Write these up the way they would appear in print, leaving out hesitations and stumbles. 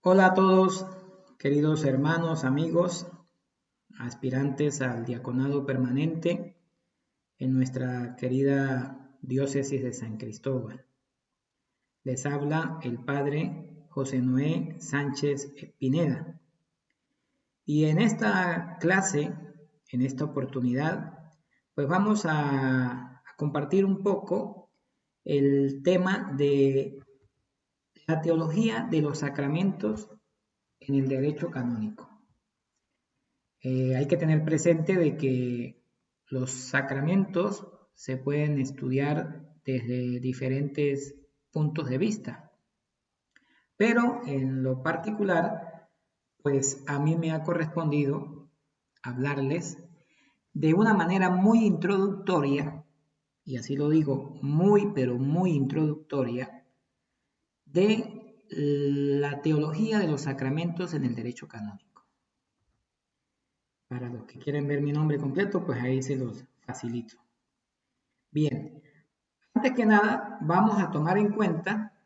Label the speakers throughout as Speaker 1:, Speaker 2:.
Speaker 1: Hola a todos, queridos hermanos, amigos, aspirantes al diaconado permanente en nuestra querida diócesis de San Cristóbal. Les habla el Padre José Noé Sánchez Pineda. Y en esta clase, en esta oportunidad, pues vamos a compartir un poco el tema de la teología de los sacramentos en el derecho canónico. Hay que tener presente de que los sacramentos se pueden estudiar desde diferentes puntos de vista, pero en lo particular, pues a mí me ha correspondido hablarles de una manera muy introductoria, y así lo digo, muy pero muy introductoria, de la teología de los sacramentos en el derecho canónico. Para los que quieren ver mi nombre completo, pues ahí se los facilito. Bien, antes que nada, vamos a tomar en cuenta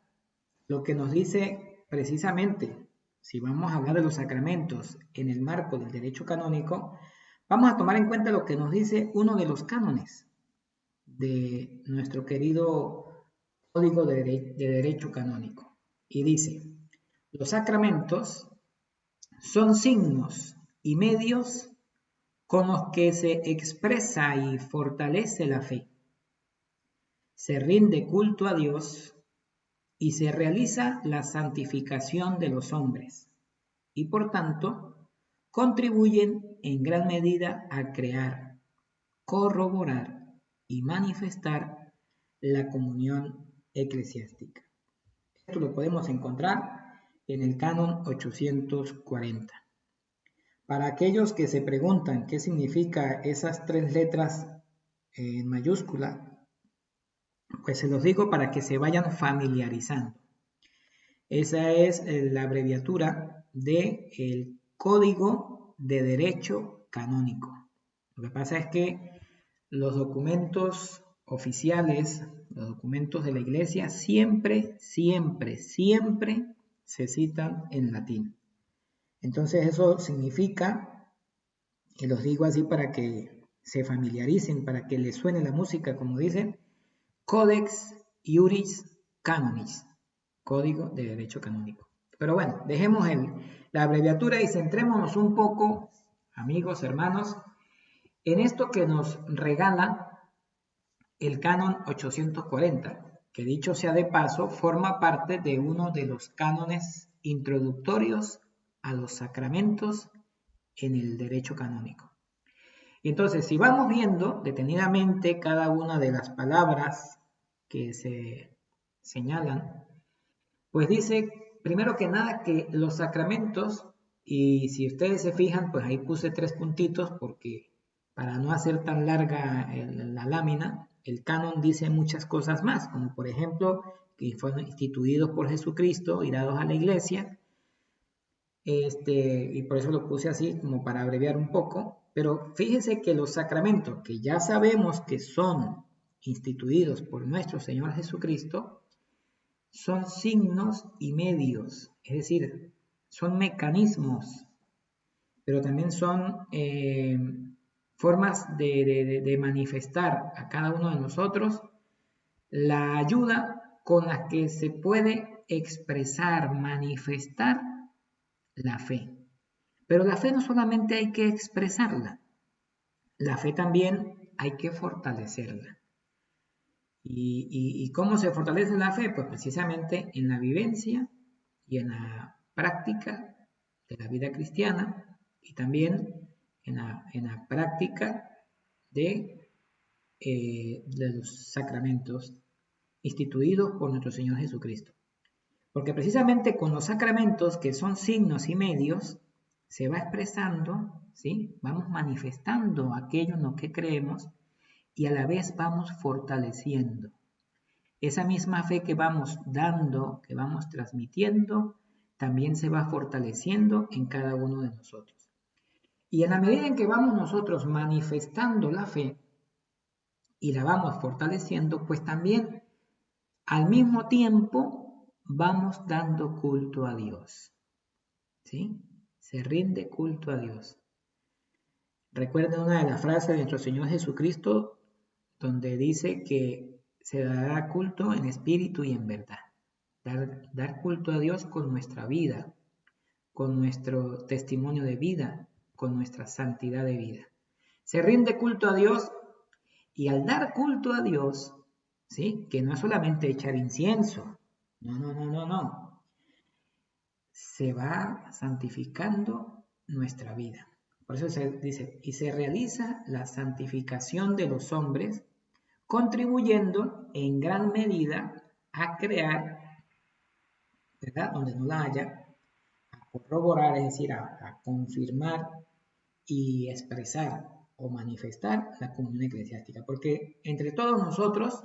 Speaker 1: lo que nos dice precisamente, si vamos a hablar de los sacramentos en el marco del derecho canónico, vamos a tomar en cuenta lo que nos dice uno de los cánones de nuestro querido Código de Derecho Canónico. Y dice, los sacramentos son signos y medios con los que se expresa y fortalece la fe. Se rinde culto a Dios y se realiza la santificación de los hombres, y por tanto contribuyen en gran medida a crear, corroborar y manifestar la comunión eclesiástica. Esto lo podemos encontrar en el canon 840. Para aquellos que se preguntan qué significa esas 3 letras en mayúscula, pues se los digo para que se vayan familiarizando. Esa es la abreviatura del Código de Derecho Canónico. Lo que pasa es que los documentos oficiales, los documentos de la Iglesia, siempre se citan en latín. Entonces eso significa, que los digo así para que se familiaricen, para que les suene la música, como dicen, Codex Iuris Canonis, Código de Derecho Canónico. Pero bueno, dejemos la abreviatura y centrémonos un poco, amigos, hermanos, en esto que nos regala el canon 840, que dicho sea de paso, forma parte de uno de los cánones introductorios a los sacramentos en el derecho canónico. Y entonces, si vamos viendo detenidamente cada una de las palabras que se señalan, pues dice, primero que nada, que los sacramentos, y si ustedes se fijan, pues ahí puse 3 puntitos, porque para no hacer tan larga la lámina, el canon dice muchas cosas más, como por ejemplo, que fueron instituidos por Jesucristo y dados a la iglesia, y por eso lo puse así, como para abreviar un poco, pero fíjense que los sacramentos, que ya sabemos que son instituidos por nuestro Señor Jesucristo, son signos y medios, es decir, son mecanismos, pero también son formas de manifestar a cada uno de nosotros la ayuda con la que se puede expresar, manifestar la fe. Pero la fe no solamente hay que expresarla, la fe también hay que fortalecerla. ¿Y cómo se fortalece la fe? Pues precisamente en la vivencia y en la práctica de la vida cristiana y también en la práctica de los sacramentos instituidos por nuestro Señor Jesucristo. Porque precisamente con los sacramentos, que son signos y medios, se va expresando, ¿sí? Vamos manifestando aquello en lo que creemos y a la vez vamos fortaleciendo. Esa misma fe que vamos dando, que vamos transmitiendo, también se va fortaleciendo en cada uno de nosotros. Y en la medida en que vamos nosotros manifestando la fe y la vamos fortaleciendo, pues también al mismo tiempo vamos dando culto a Dios. ¿sí? Se rinde culto a Dios. Recuerden una de las frases de nuestro Señor Jesucristo, donde dice que se dará culto en espíritu y en verdad. Dar culto a Dios con nuestra vida, con nuestro testimonio de vida, con nuestra santidad de vida. Se rinde culto a Dios y al dar culto a Dios, ¿sí? Que no es solamente echar incienso, no. Se va santificando nuestra vida. Por eso se dice, y se realiza la santificación de los hombres, contribuyendo en gran medida a crear, ¿verdad? Donde no la haya, a corroborar, es decir, a confirmar y expresar o manifestar la comunión eclesiástica. Porque entre todos nosotros,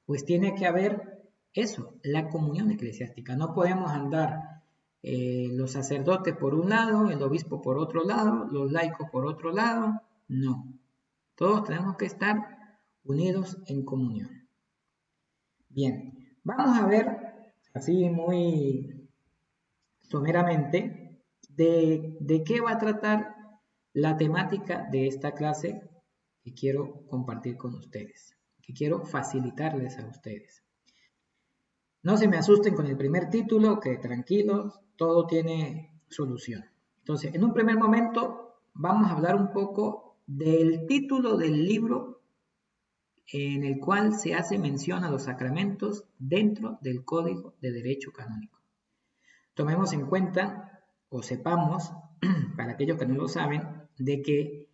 Speaker 1: pues tiene que haber eso, la comunión eclesiástica. No podemos andar los sacerdotes por un lado, el obispo por otro lado, los laicos por otro lado. No. Todos tenemos que estar unidos en comunión. Bien, vamos a ver así muy someramente de qué va a tratar la temática de esta clase que quiero compartir con ustedes, que quiero facilitarles a ustedes. No se me asusten con el primer título, que tranquilos, todo tiene solución. Entonces, en un primer momento vamos a hablar un poco del título del libro en el cual se hace mención a los sacramentos dentro del Código de Derecho Canónico. Tomemos en cuenta o sepamos, para aquellos que no lo saben, de que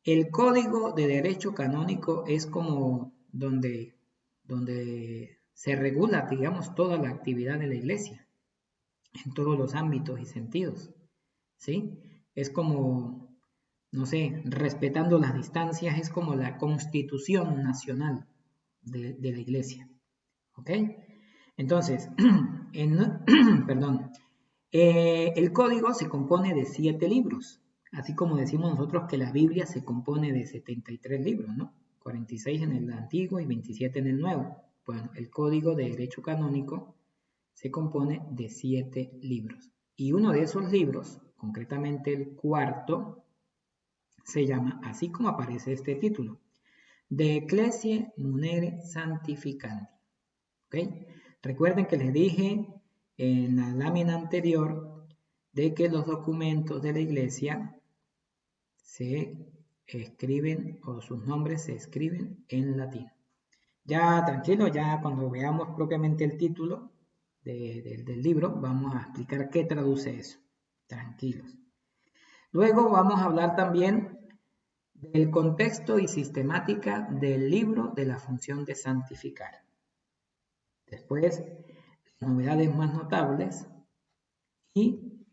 Speaker 1: el Código de Derecho Canónico es como donde se regula, digamos, toda la actividad de la Iglesia, en todos los ámbitos y sentidos, ¿sí? Es como, no sé, respetando las distancias, es como la Constitución Nacional de la Iglesia, ¿ok? Entonces, perdón, el código se compone de 7 libros, así como decimos nosotros que la Biblia se compone de 73 libros, ¿no? 46 en el Antiguo y 27 en el Nuevo. Bueno, el Código de Derecho Canónico se compone de 7 libros. Y uno de esos libros, concretamente el cuarto, se llama, así como aparece este título, De Ecclesiae Munere Sanctificandi. ¿Okay? Recuerden que les dije en la lámina anterior de que los documentos de la Iglesia se escriben o sus nombres se escriben en latín. Ya tranquilo, ya cuando veamos propiamente el título del libro, vamos a explicar qué traduce eso. Tranquilos. Luego vamos a hablar también del contexto y sistemática del libro de la función de santificar. Después, las novedades más notables. Y,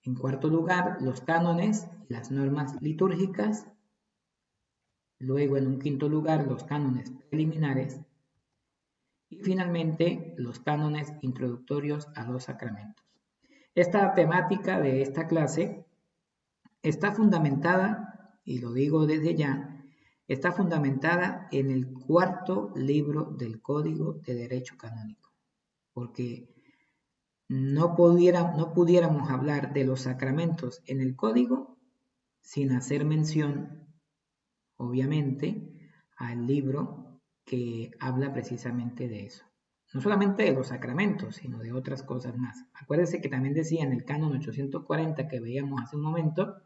Speaker 1: en cuarto lugar, los cánones y las normas litúrgicas. Luego, en un quinto lugar, los cánones preliminares. Y finalmente, los cánones introductorios a los sacramentos. Esta temática de esta clase está fundamentada, y lo digo desde ya, está fundamentada en el cuarto libro del Código de Derecho Canónico, porque no pudiéramos hablar de los sacramentos en el Código sin hacer mención, obviamente, al libro que habla precisamente de eso. No solamente de los sacramentos, sino de otras cosas más. Acuérdense que también decía en el canon 840 que veíamos hace un momento,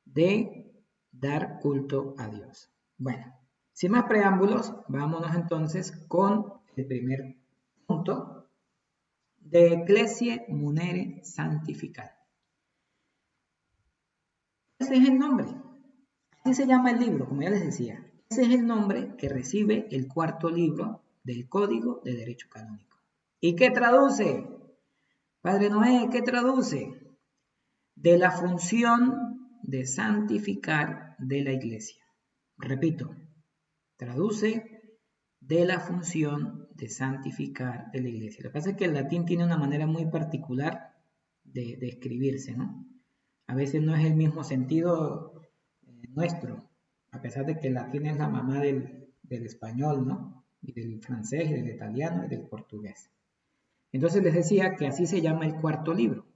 Speaker 1: de dar culto a Dios. Bueno, sin más preámbulos, vámonos entonces con el primer punto, de Ecclesiae Munere Sanctificandi. Ese es el nombre, así se llama el libro, como ya les decía. Ese es el nombre que recibe el cuarto libro del Código de Derecho Canónico. ¿Y qué traduce? Padre Noé, ¿qué traduce? De la función de santificar de la Iglesia. Repito, traduce de la función de santificar de la Iglesia. Lo que pasa es que el latín tiene una manera muy particular de escribirse, ¿no? A veces no es el mismo sentido nuestro, a pesar de que el latín es la mamá del español, ¿no? Y del francés, y del italiano, y del portugués. Entonces les decía que así se llama el cuarto libro.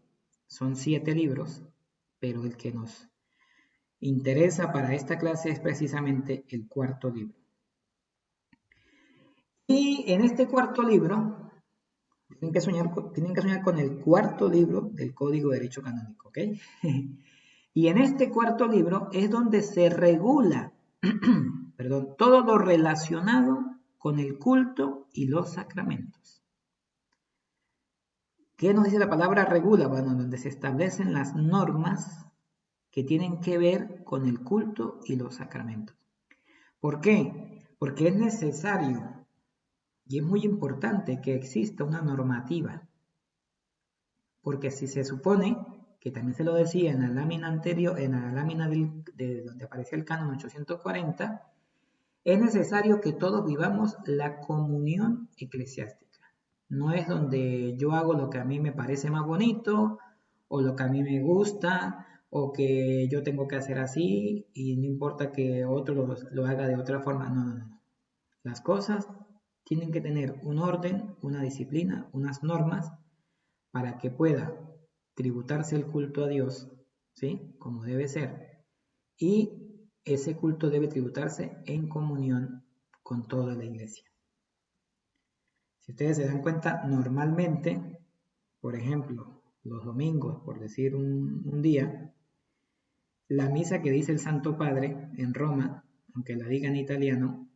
Speaker 1: Son 7 libros, pero el que nos interesa para esta clase es precisamente el cuarto libro. Y en este cuarto libro, tienen que soñar con el cuarto libro del Código de Derecho Canónico, ¿ok? Y en este cuarto libro es donde se regula, todo lo relacionado con el culto y los sacramentos. ¿Qué nos dice la palabra regula? Bueno, donde se establecen las normas que tienen que ver con el culto y los sacramentos. ¿Por qué? Porque es necesario y es muy importante que exista una normativa. Porque si se supone, que también se lo decía en la lámina anterior, en la lámina de donde aparecía el canon 840, es necesario que todos vivamos la comunión eclesiástica. No es donde yo hago lo que a mí me parece más bonito, o lo que a mí me gusta, o que yo tengo que hacer así, y no importa que otro lo haga de otra forma. No. Las cosas tienen que tener un orden, una disciplina, unas normas, para que pueda tributarse el culto a Dios, ¿sí? Como debe ser. Y ese culto debe tributarse en comunión con toda la iglesia. Si ustedes se dan cuenta, normalmente, por ejemplo, los domingos, por decir un día, la misa que dice el Santo Padre en Roma, aunque la diga en italiano,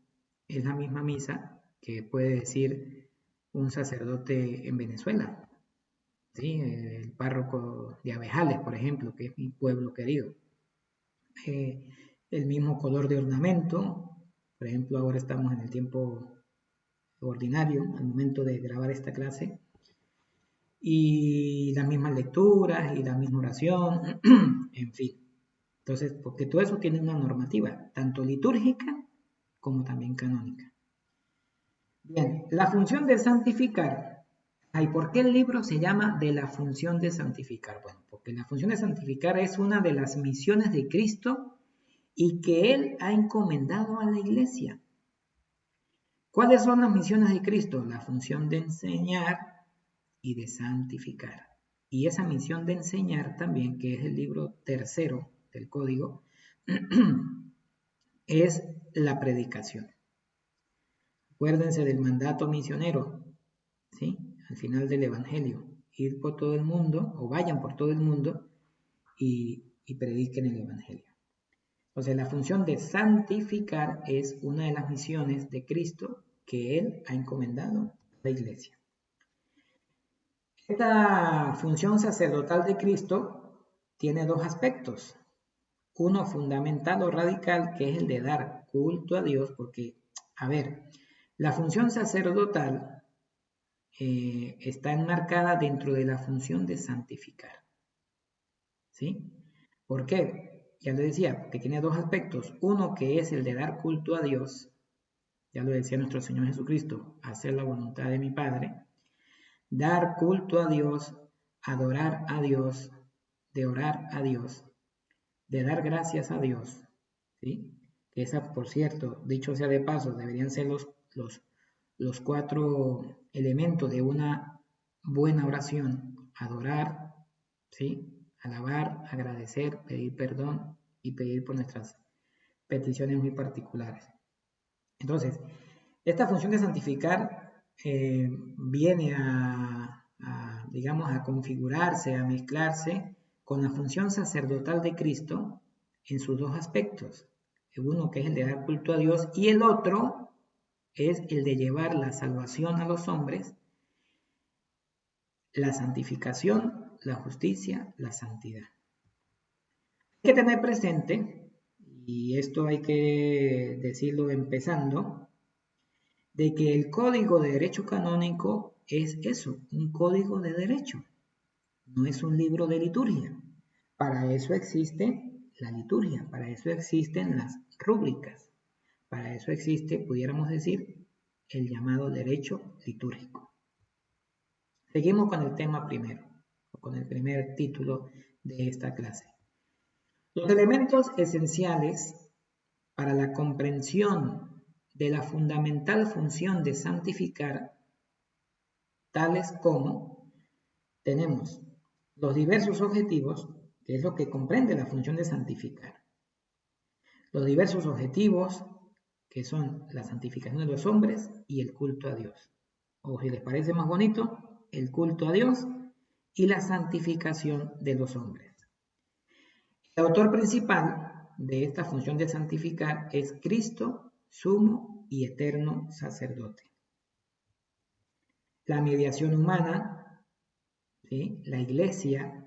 Speaker 1: es la misma misa que puede decir un sacerdote en Venezuela, ¿sí? El párroco de Abejales, por ejemplo, que es mi pueblo querido. El mismo color de ornamento, por ejemplo, ahora estamos en el tiempo ordinario, al momento de grabar esta clase, y las mismas lecturas y la misma oración, en fin. Entonces, porque todo eso tiene una normativa, tanto litúrgica como también canónica. Bien, la función de santificar. ¿Y por qué el libro se llama de la función de santificar? Bueno, porque la función de santificar es una de las misiones de Cristo y que Él ha encomendado a la iglesia. ¿Cuáles son las misiones de Cristo? La función de enseñar y de santificar. Y esa misión de enseñar también, que es el libro tercero del Código, es la predicación. Acuérdense del mandato misionero, ¿sí? Al final del Evangelio, ir por todo el mundo, o vayan por todo el mundo y prediquen el Evangelio. Entonces, la función de santificar es una de las misiones de Cristo que Él ha encomendado a la iglesia. Esta función sacerdotal de Cristo tiene dos aspectos. Uno fundamental o radical, que es el de dar culto a Dios, porque, a ver, la función sacerdotal está enmarcada dentro de la función de santificar. ¿Sí? ¿Por qué? Ya lo decía, porque tiene dos aspectos. Uno que es el de dar culto a Dios, ya lo decía nuestro Señor Jesucristo, hacer la voluntad de mi Padre, dar culto a Dios, adorar a Dios, de orar a Dios, de dar gracias a Dios, ¿sí? Que esa, por cierto, dicho sea de paso, deberían ser los 4 elementos de una buena oración: adorar, ¿sí? Alabar, agradecer, pedir perdón y pedir por nuestras peticiones muy particulares. Entonces, esta función de santificar viene digamos, a configurarse, a mezclarse con la función sacerdotal de Cristo en sus dos aspectos. Uno que es el de dar culto a Dios y el otro es el de llevar la salvación a los hombres, la santificación, la justicia, la santidad. Hay que tener presente, y esto hay que decirlo empezando, de que el Código de Derecho Canónico es eso, un código de derecho, no es un libro de liturgia. Para eso existe la liturgia, para eso existen las rúbricas, para eso existe, pudiéramos decir, el llamado derecho litúrgico. Seguimos con el tema primero, o con el primer título de esta clase. Los elementos esenciales para la comprensión de la fundamental función de santificar, tales como tenemos los diversos objetivos, que es lo que comprende la función de santificar. Los diversos objetivos, que son la santificación de los hombres y el culto a Dios. O si les parece más bonito, el culto a Dios y la santificación de los hombres. El autor principal de esta función de santificar es Cristo, sumo y eterno sacerdote. La mediación humana, ¿sí? La iglesia.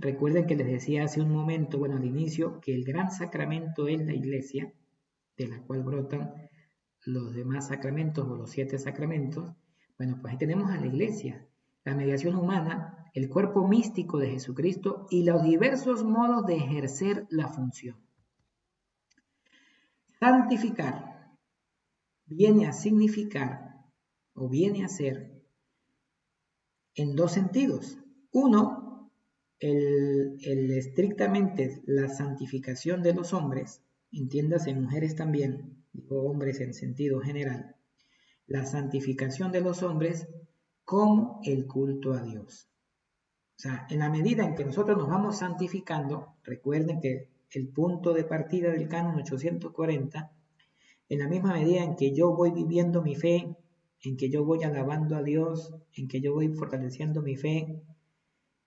Speaker 1: Recuerden que les decía hace un momento, bueno, al inicio, que el gran sacramento es la iglesia, de la cual brotan los demás sacramentos o los 7 sacramentos. Bueno, pues ahí tenemos a la iglesia, la mediación humana, el cuerpo místico de Jesucristo y los diversos modos de ejercer la función. Santificar viene a significar o viene a ser en 2 sentidos. Uno, estrictamente la santificación de los hombres, entiéndase mujeres también, digo hombres en sentido general, la santificación de los hombres como el culto a Dios. O sea, en la medida en que nosotros nos vamos santificando, recuerden que el punto de partida del canon 840, en la misma medida en que yo voy viviendo mi fe, en que yo voy alabando a Dios, en que yo voy fortaleciendo mi fe,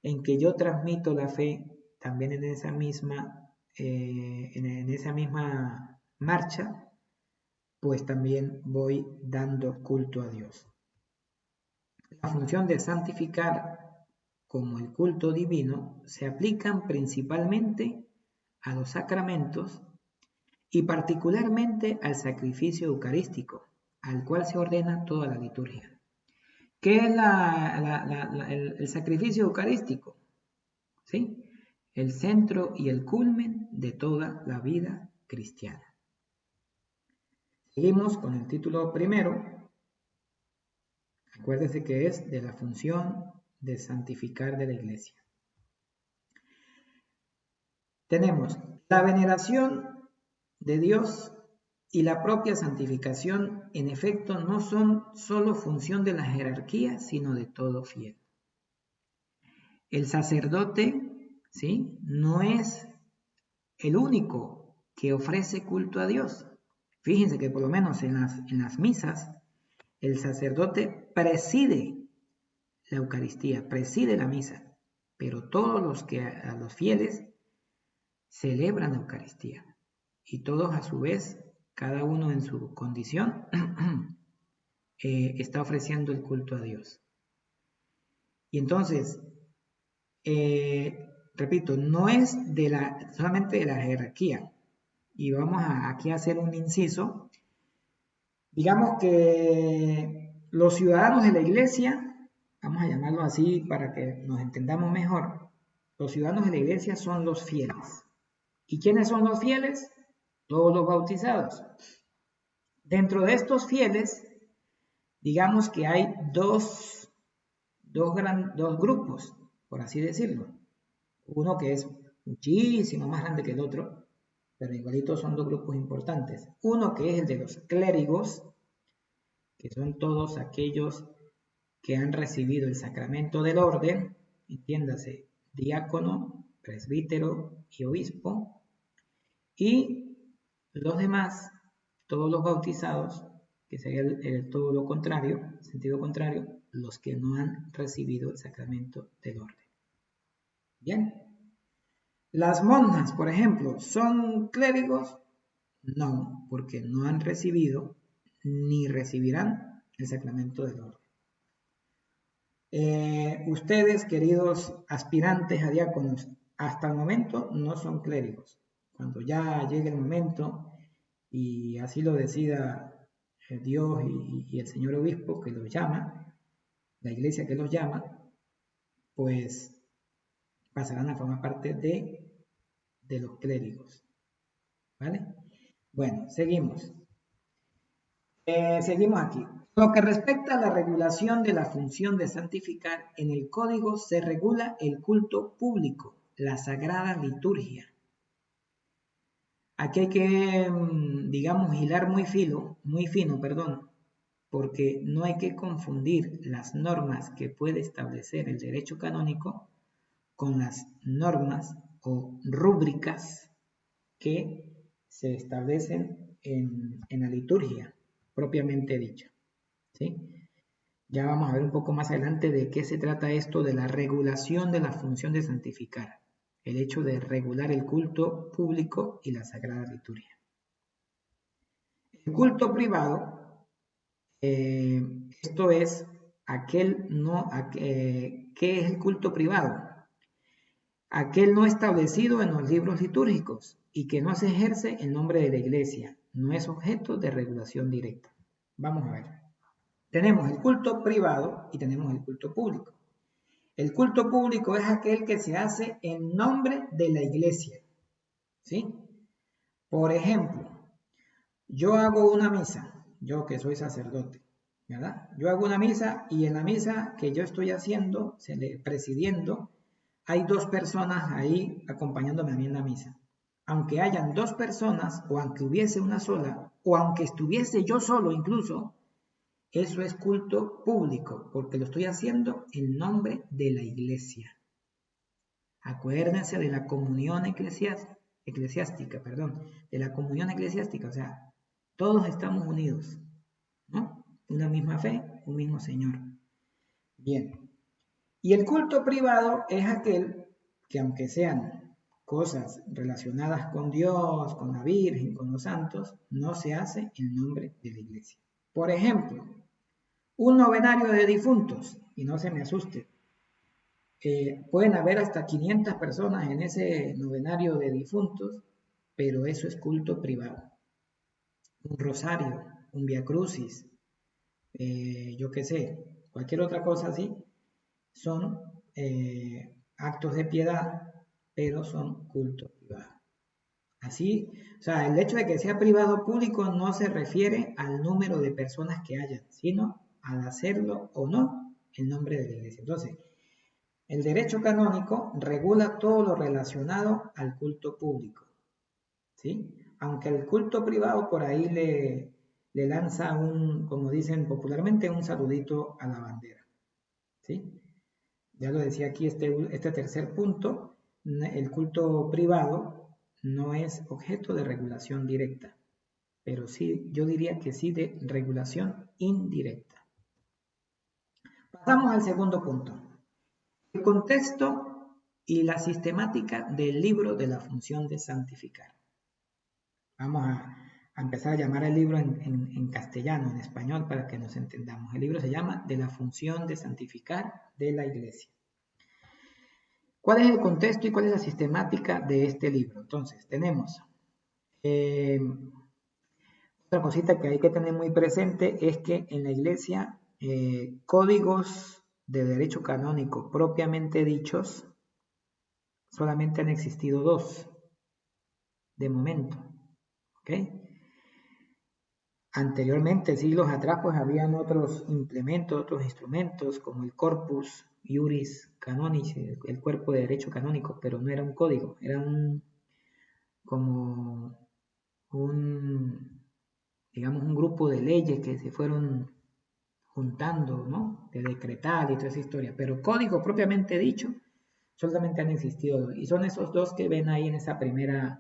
Speaker 1: en que yo transmito la fe, también en esa misma marcha, pues también voy dando culto a Dios. La función de santificar como el culto divino se aplican principalmente a los sacramentos y particularmente al sacrificio eucarístico, al cual se ordena toda la liturgia. ¿Qué es el sacrificio eucarístico? ¿Sí? El centro y el culmen de toda la vida cristiana. Seguimos con el título primero. Acuérdense que es de la función de santificar de la iglesia. Tenemos la veneración de Dios y la propia santificación, en efecto, no son solo función de la jerarquía, sino de todo fiel. El sacerdote, ¿sí?, no es el único que ofrece culto a Dios. Fíjense que por lo menos en las misas, el sacerdote preside la Eucaristía, preside la misa, pero todos los fieles celebran la Eucaristía y todos a su vez, cada uno en su condición, está ofreciendo el culto a Dios. Y entonces, repito, no es solamente de la jerarquía. Y vamos aquí a hacer un inciso. Digamos que los ciudadanos de la iglesia, vamos a llamarlo así para que nos entendamos mejor, los ciudadanos de la iglesia son los fieles. ¿Y quiénes son los fieles? Todos los bautizados. Dentro de estos fieles, digamos que hay dos grupos, por así decirlo. Uno que es muchísimo más grande que el otro, pero igualito son 2 grupos importantes. Uno que es el de los clérigos, que son todos aquellos que han recibido el sacramento del orden, entiéndase, diácono, presbítero y obispo, y los demás, todos los bautizados, que sería todo lo contrario, sentido contrario, los que no han recibido el sacramento del orden. Bien. Las monjas, por ejemplo, ¿son clérigos? No, porque no han recibido ni recibirán el sacramento del orden. Ustedes, queridos aspirantes a diáconos, hasta el momento no son clérigos. Cuando ya llegue el momento y así lo decida Dios y el señor obispo que los llama, la iglesia que los llama, pues pasarán a formar parte de los clérigos. ¿Vale? Bueno, seguimos. Seguimos aquí. Lo que respecta a la regulación de la función de santificar, en el código se regula el culto público, la sagrada liturgia. Aquí hay que, digamos, hilar muy fino, porque no hay que confundir las normas que puede establecer el derecho canónico con las normas o rúbricas que se establecen en la liturgia propiamente dicha, ¿sí? Ya vamos a ver un poco más adelante de qué se trata esto de la regulación de la función de santificar, el hecho de regular el culto público y la sagrada liturgia. El culto privado, esto es ¿qué es el culto privado? Aquel no establecido en los libros litúrgicos y que no se ejerce en nombre de la iglesia, no es objeto de regulación directa. Vamos a ver. Tenemos el culto privado y tenemos el culto público. El culto público es aquel que se hace en nombre de la iglesia, ¿sí? Por ejemplo, yo hago una misa, yo que soy sacerdote, ¿verdad? Yo hago una misa y en la misa que yo estoy haciendo, presidiendo, hay 2 personas ahí acompañándome a mí en la misa. Aunque hayan 2 personas, o aunque hubiese una sola, o aunque estuviese yo solo incluso, eso es culto público, porque lo estoy haciendo en nombre de la iglesia. Acuérdense de la comunión eclesiástica, de la comunión eclesiástica, o sea, todos estamos unidos, ¿no? Una misma fe, un mismo Señor. Bien. Y el culto privado es aquel que, aunque sean cosas relacionadas con Dios, con la Virgen, con los santos, no se hace en nombre de la iglesia. Por ejemplo, un novenario de difuntos, y no se me asuste, pueden haber hasta 500 personas en ese novenario de difuntos, pero eso es culto privado. Un rosario, un viacrucis, yo qué sé, cualquier otra cosa así, son actos de piedad, pero son culto privado. Así, o sea, el hecho de que sea privado o público no se refiere al número de personas que haya, sino al hacerlo o no en nombre de la iglesia. Entonces, el derecho canónico regula todo lo relacionado al culto público, ¿sí? Aunque el culto privado por ahí le lanza como dicen popularmente, un saludito a la bandera, ¿sí? Ya lo decía aquí este tercer punto, el culto privado no es objeto de regulación directa, pero sí, yo diría que sí de regulación indirecta. Pasamos al segundo punto. El contexto y la sistemática del libro de la función de santificar. Vamos a empezar a llamar al libro en castellano, en español, para que nos entendamos. El libro se llama De la función de santificar de la Iglesia. ¿Cuál es el contexto y cuál es la sistemática de este libro? Entonces, tenemos otra cosita que hay que tener muy presente es que en la Iglesia códigos de derecho canónico propiamente dichos solamente han existido 2 de momento, ¿ok? Anteriormente, siglos atrás, pues habían otros implementos, otros instrumentos como el Corpus Iuris Canonis, el cuerpo de derecho canónico, pero no era un código, era digamos, un grupo de leyes que se fueron juntando, ¿no? De decretar y toda esa historia, pero código propiamente dicho, solamente han existido, y son esos 2 que ven ahí en esa primera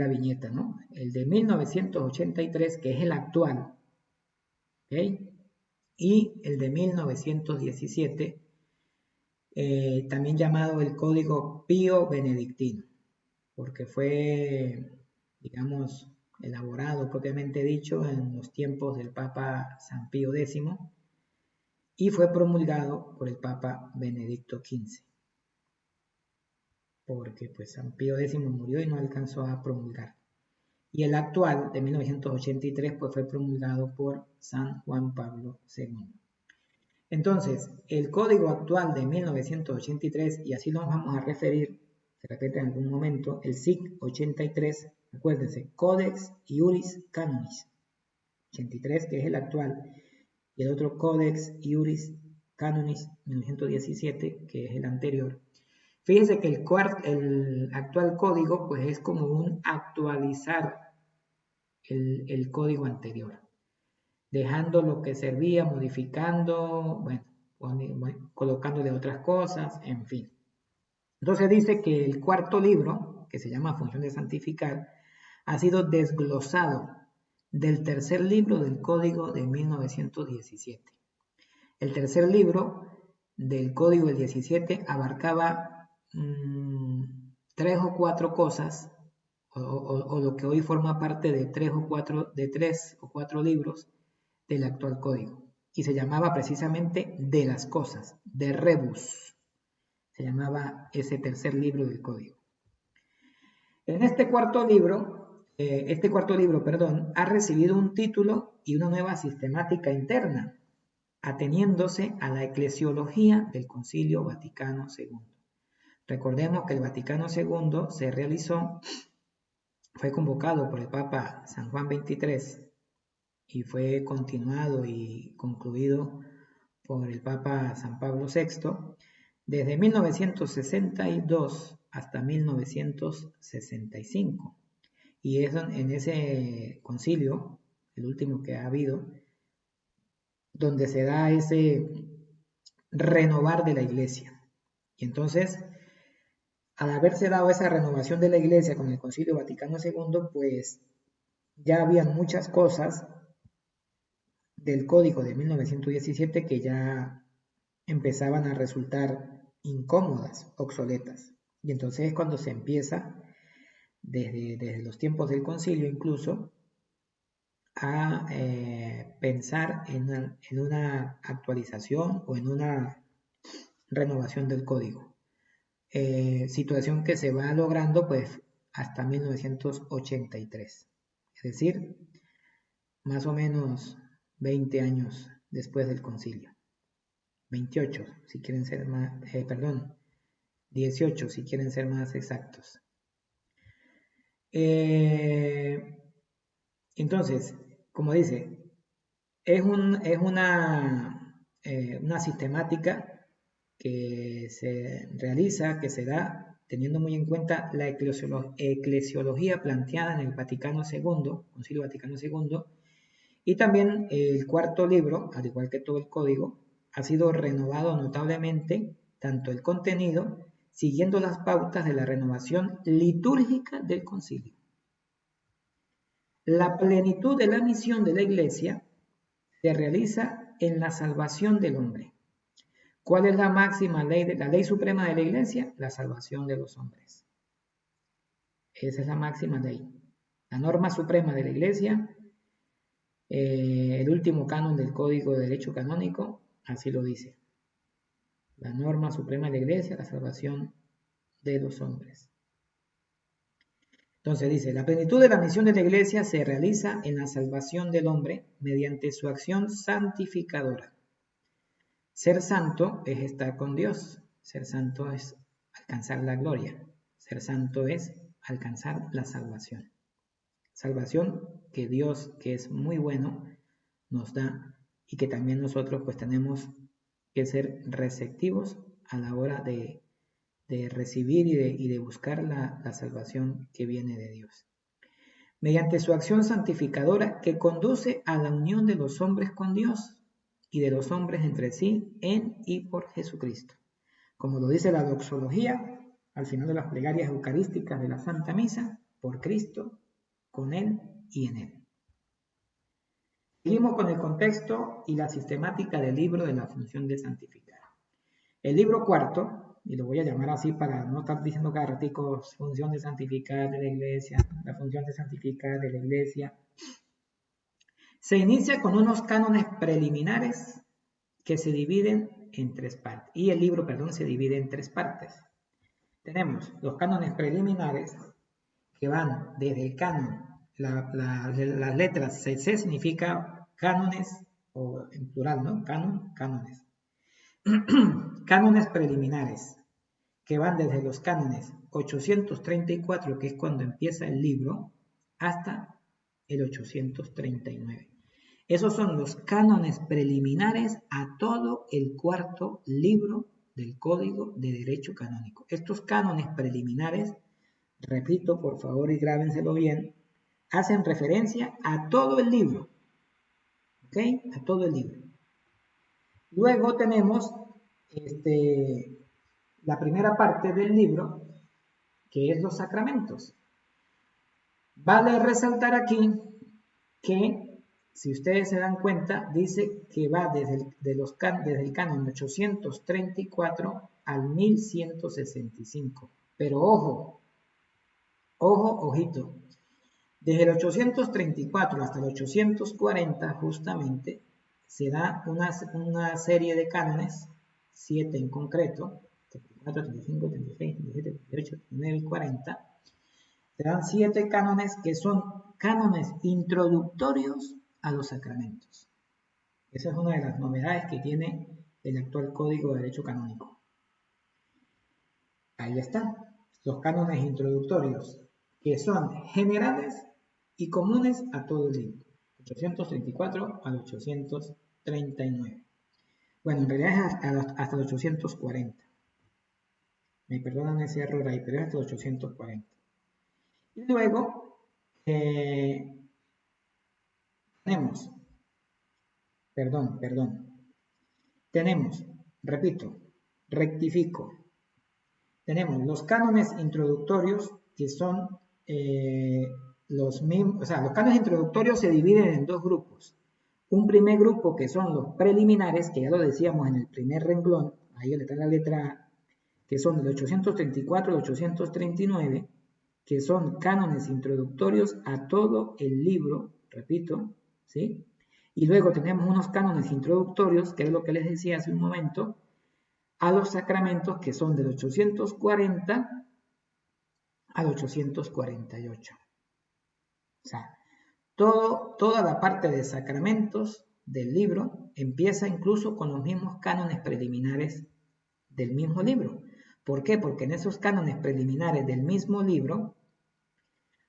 Speaker 1: viñeta, ¿no? El de 1983, que es el actual, ¿ok? Y el de 1917, también llamado el Código Pío Benedictino, porque fue, digamos, elaborado propiamente dicho en los tiempos del Papa San Pío X y fue promulgado por el Papa Benedicto XV, porque pues San Pío X murió y no alcanzó a promulgar. Y el actual, de 1983, pues fue promulgado por San Juan Pablo II. Entonces, el código actual de 1983, y así nos vamos a referir, se repite en algún momento, el SIC 83, acuérdense, Codex Iuris Canonis 83, que es el actual, y el otro Codex Iuris Canonis 1917, que es el anterior. Fíjense que el actual código pues es como un actualizar el código anterior, dejando lo que servía, modificando, bueno, colocándole otras cosas, en fin. Entonces dice que el cuarto libro, que se llama Función de Santificar, ha sido desglosado del tercer libro del Código de 1917. El tercer libro del Código del 17 abarcaba 3 o 4 cosas, o lo que hoy forma parte de 3 o 4 libros del actual código. Y se llamaba precisamente De las Cosas, de Rebus. Se llamaba ese tercer libro del código. En este cuarto libro, ha recibido un título y una nueva sistemática interna, ateniéndose a la eclesiología del Concilio Vaticano II. Recordemos que el Vaticano II fue convocado por el Papa San Juan XXIII y fue continuado y concluido por el Papa San Pablo VI desde 1962 hasta 1965. Y es en ese concilio, el último que ha habido, donde se da ese renovar de la iglesia. Y entonces, al haberse dado esa renovación de la iglesia con el Concilio Vaticano II, pues ya habían muchas cosas del Código de 1917 que ya empezaban a resultar incómodas, obsoletas. Y entonces es cuando se empieza, desde los tiempos del concilio incluso, a pensar en una actualización o en una renovación del código. Situación que se va logrando pues hasta 1983. Es decir, más o menos 20 años después del concilio. 28, si quieren ser más, 18, si quieren ser más exactos. Entonces, como dice, es una sistemática que se realiza, que se da teniendo muy en cuenta la eclesiología planteada en el Vaticano II, Concilio Vaticano II, y también el cuarto libro, al igual que todo el código, ha sido renovado notablemente, tanto el contenido, siguiendo las pautas de la renovación litúrgica del concilio. La plenitud de la misión de la Iglesia se realiza en la salvación del hombre. ¿Cuál es la máxima ley, la ley suprema de la Iglesia? La salvación de los hombres. Esa es la máxima ley. La norma suprema de la Iglesia, el último canon del Código de Derecho Canónico, así lo dice. La norma suprema de la Iglesia, la salvación de los hombres. Entonces dice, la plenitud de la misión de la Iglesia se realiza en la salvación del hombre mediante su acción santificadora. Ser santo es estar con Dios. Ser santo es alcanzar la gloria. Ser santo es alcanzar la salvación. Salvación que Dios, que es muy bueno, nos da y que también nosotros pues tenemos que ser receptivos a la hora de recibir y de buscar la salvación que viene de Dios. Mediante su acción santificadora que conduce a la unión de los hombres con Dios y de los hombres entre sí en y por Jesucristo. Como lo dice la doxología, al final de las plegarias eucarísticas de la Santa Misa, por Cristo, con Él y en Él. Seguimos con el contexto y la sistemática del libro de la función de santificar. El libro cuarto, y lo voy a llamar así para no estar diciendo cada ratico, función de santificar de la iglesia, la función de santificar de la iglesia, se inicia con unos cánones preliminares que se dividen en 3 partes. Y el libro, se divide en 3 partes. Tenemos los cánones preliminares que van desde el canon, las letras CC significa cánones, o en plural, ¿no? Cánones. Cánones preliminares, que van desde los cánones 834, que es cuando empieza el libro, hasta el 839. Esos son los cánones preliminares a todo el cuarto libro del Código de Derecho Canónico. Estos cánones preliminares, repito, por favor, y grábenselo bien, hacen referencia a todo el libro. ¿Ok? A todo el libro. Luego tenemos la primera parte del libro, que es los sacramentos. Vale resaltar aquí que, si ustedes se dan cuenta, dice que va desde el canon 834 al 1165. Pero ojo, ojito. Desde el 834 hasta el 840, justamente, se da una serie de cánones, 7 en concreto, 34, 35, 36, 37, 38, 39 y 40. Se dan 7 cánones que son cánones introductorios a los sacramentos. Esa es una de las novedades que tiene el actual Código de Derecho Canónico. Ahí están, los cánones introductorios, que son generales y comunes a todo el libro, 834 al 839. Bueno, en realidad es hasta el 840. Me perdonan ese error ahí, pero es hasta el 840. Y luego tenemos, tenemos, repito, rectifico, tenemos los cánones introductorios que son los mismos, o sea, los cánones introductorios se dividen en dos grupos. Un primer grupo que son los preliminares, que ya lo decíamos en el primer renglón, ahí está la letra A, que son del 834 al 839, que son cánones introductorios a todo el libro, repito, ¿sí? Y luego tenemos unos cánones introductorios, que es lo que les decía hace un momento, a los sacramentos, que son del 840 al 848. O sea, toda la parte de sacramentos del libro empieza incluso con los mismos cánones preliminares del mismo libro. ¿Por qué? Porque en esos cánones preliminares del mismo libro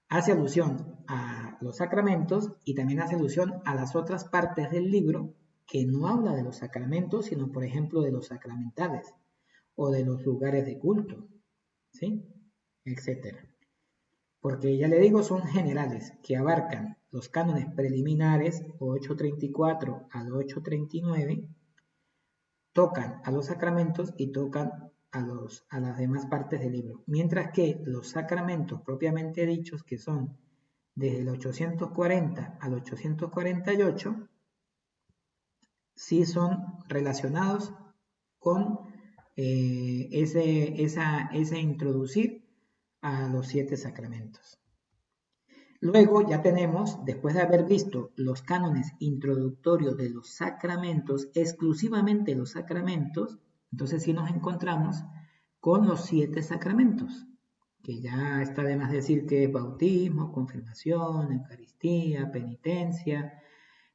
Speaker 1: hace alusión a los sacramentos y también hace alusión a las otras partes del libro que no habla de los sacramentos, sino por ejemplo de los sacramentales o de los lugares de culto, ¿sí? Etcétera. Porque ya le digo, son generales que abarcan los cánones preliminares 834 al 839, tocan a los sacramentos y tocan a las demás partes del libro. Mientras que los sacramentos propiamente dichos, que son desde el 840 al 848, sí son relacionados con ese introducir a los 7 sacramentos. Luego ya tenemos, después de haber visto los cánones introductorios de los sacramentos, exclusivamente los sacramentos, entonces sí nos encontramos con los 7 sacramentos, que ya está de más decir que es bautismo, confirmación, Eucaristía, penitencia,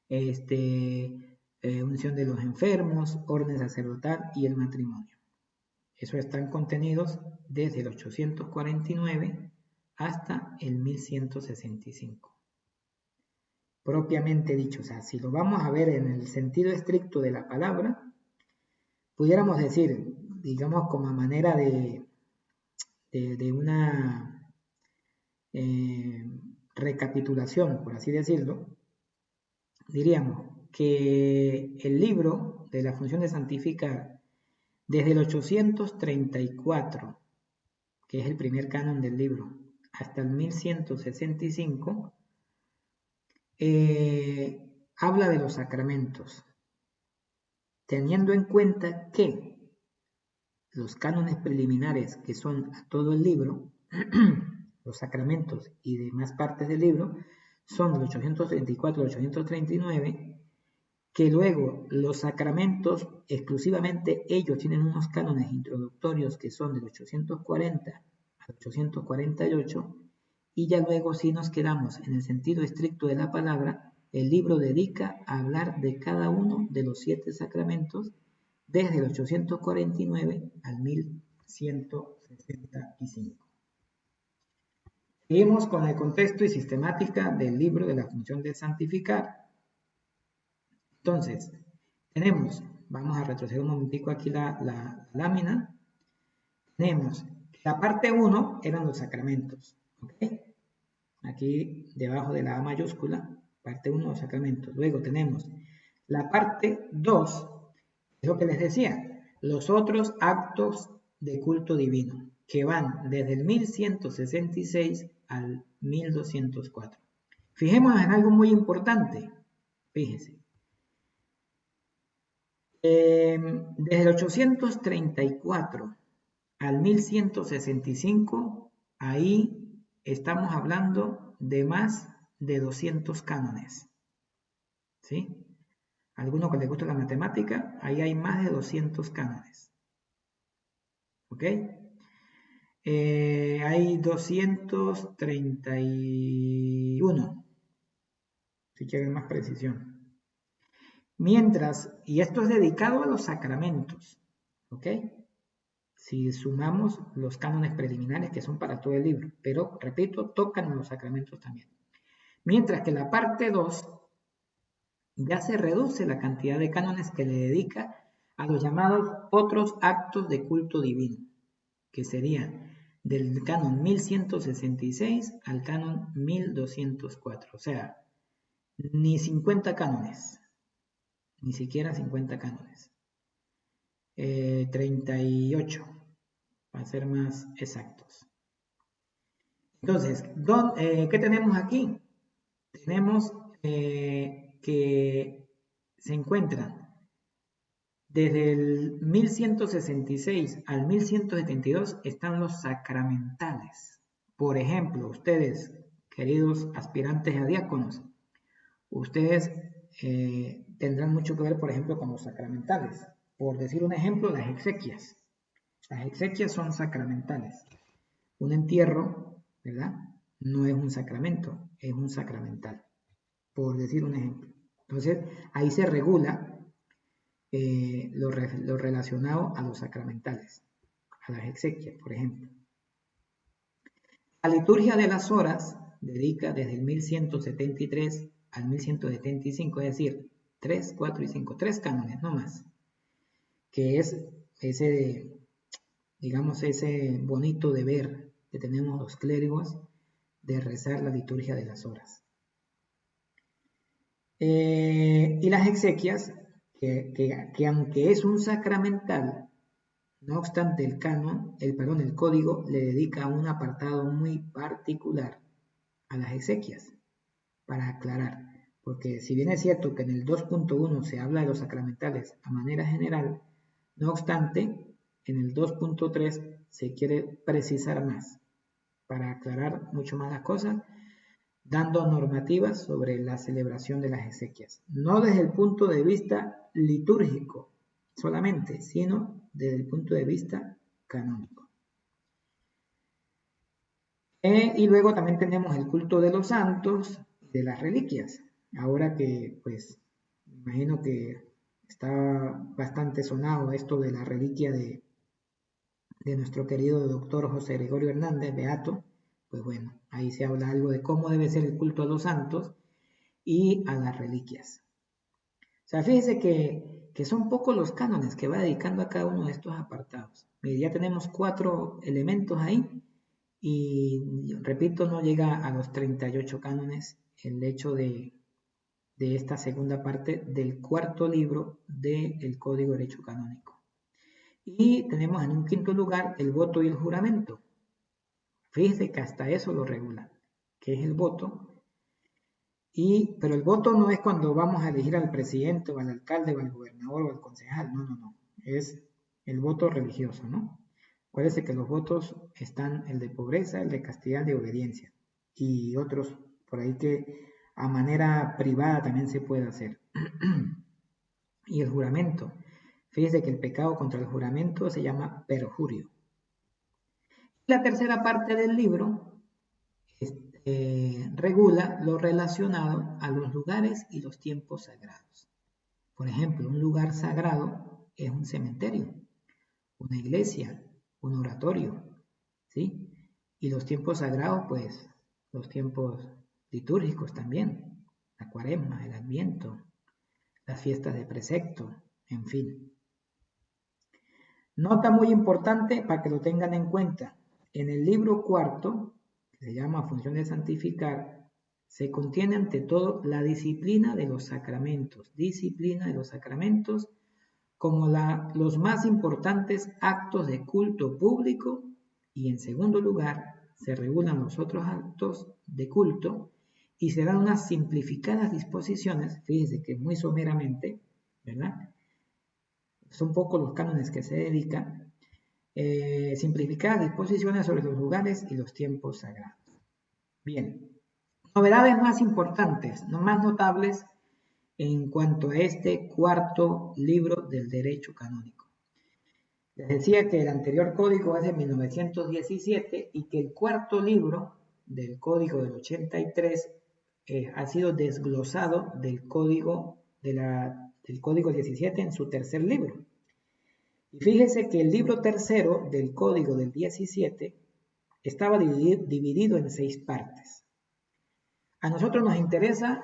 Speaker 1: unción de los enfermos, orden sacerdotal y el matrimonio. Eso están contenidos desde el 849 hasta el 1165. Propiamente dicho, o sea, si lo vamos a ver en el sentido estricto de la palabra, pudiéramos decir, digamos como a manera de una recapitulación, por así decirlo, diríamos que el libro de la función de santificar, desde el 834, que es el primer canon del libro, hasta el 1165, habla de los sacramentos, teniendo en cuenta que los cánones preliminares, que son a todo el libro, los sacramentos y demás partes del libro, son del 834 al 839, que luego los sacramentos, exclusivamente ellos tienen unos cánones introductorios que son del 840 al 848, y ya luego si nos quedamos en el sentido estricto de la palabra, el libro dedica a hablar de cada uno de los 7 sacramentos desde el 849 al 1165. Seguimos con el contexto y sistemática del libro de la función de santificar. Entonces, tenemos, vamos a retroceder un momentico aquí la lámina, tenemos la parte 1 eran los sacramentos, ¿ok? Aquí debajo de la A mayúscula, parte 1 los sacramentos. Luego tenemos la parte 2, es lo que les decía, los otros actos de culto divino, que van desde el 1166 al 1204. Fijémonos en algo muy importante, fíjense. Desde el 834 al 1165, ahí estamos hablando de más de 200 cánones. ¿Sí? Alguno que le guste la matemática, ahí hay más de 200 cánones. ¿Ok? Hay 231, si quieren más precisión. Mientras, y esto es dedicado a los sacramentos, ¿ok? Si sumamos los cánones preliminares que son para todo el libro, pero, repito, tocan los sacramentos también. Mientras que la parte 2 ya se reduce la cantidad de cánones que le dedica a los llamados otros actos de culto divino, que serían del canon 1166 al canon 1204, o sea, ni 50 cánones, ni siquiera 50 cánones. 38, para ser más exactos. Entonces, ¿qué tenemos aquí? Tenemos que se encuentran desde el 1166 al 1172 están los sacramentales. Por ejemplo, ustedes, queridos aspirantes a diáconos, ustedes tendrán mucho que ver, por ejemplo, con los sacramentales. Por decir un ejemplo, las exequias. Las exequias son sacramentales. Un entierro, ¿verdad? No es un sacramento, es un sacramental. Por decir un ejemplo. Entonces, ahí se regula lo relacionado a los sacramentales, a las exequias, por ejemplo. La liturgia de las horas dedica desde el 1173 al 1175, es decir, 3, 4 y 5, 3 cánones, no más, que es ese, digamos, ese bonito deber que tenemos los clérigos de rezar la liturgia de las horas. Y las exequias, que aunque es un sacramental, no obstante el código le dedica un apartado muy particular a las exequias, para aclarar, porque si bien es cierto que en el 2.1 se habla de los sacramentales a manera general, no obstante, en el 2.3 se quiere precisar más, para aclarar mucho más las cosas, dando normativas sobre la celebración de las exequias. No desde el punto de vista litúrgico solamente, sino desde el punto de vista canónico. Y luego también tenemos el culto de los santos y de las reliquias. Ahora que, pues, me imagino que está bastante sonado esto de la reliquia de nuestro querido doctor José Gregorio Hernández, beato, pues bueno, ahí se habla algo de cómo debe ser el culto a los santos y a las reliquias. O sea, fíjense que son pocos los cánones que va dedicando a cada uno de estos apartados. Mire, ya tenemos 4 elementos ahí y, repito, no llega a los 38 cánones el hecho de esta segunda parte del cuarto libro del Código de Derecho Canónico. Y tenemos en un quinto lugar el voto y el juramento. Fíjense que hasta eso lo regula, que es el voto. Pero el voto no es cuando vamos a elegir al presidente o al alcalde o al gobernador o al concejal, no, es el voto religioso, ¿no? Acuérdense que los votos están el de pobreza, el de castidad, el de obediencia y otros por ahí que a manera privada también se puede hacer. Y el juramento, fíjense que el pecado contra el juramento se llama perjurio. La tercera parte del libro regula lo relacionado a los lugares y los tiempos sagrados. Por ejemplo, un lugar sagrado es un cementerio, una iglesia, un oratorio, ¿sí? Y los tiempos sagrados, pues, los tiempos litúrgicos también, la cuaresma, el adviento, las fiestas de precepto, en fin. Nota muy importante para que lo tengan en cuenta. En el libro cuarto, que se llama Función de Santificar, se contiene ante todo la disciplina de los sacramentos como los más importantes actos de culto público, y en segundo lugar se regulan los otros actos de culto y se dan unas simplificadas disposiciones, fíjese que muy someramente, ¿verdad? Son pocos los cánones que se dedican, simplificadas disposiciones sobre los lugares y los tiempos sagrados. Bien, novedades más importantes, no más notables en cuanto a este cuarto libro del derecho canónico. Les decía que el anterior código es de 1917 y que el cuarto libro del código del 83 ha sido desglosado del código, del código 17 en su tercer libro. Y fíjese que el libro tercero del código del 17 estaba dividido en 6 partes. A nosotros nos interesa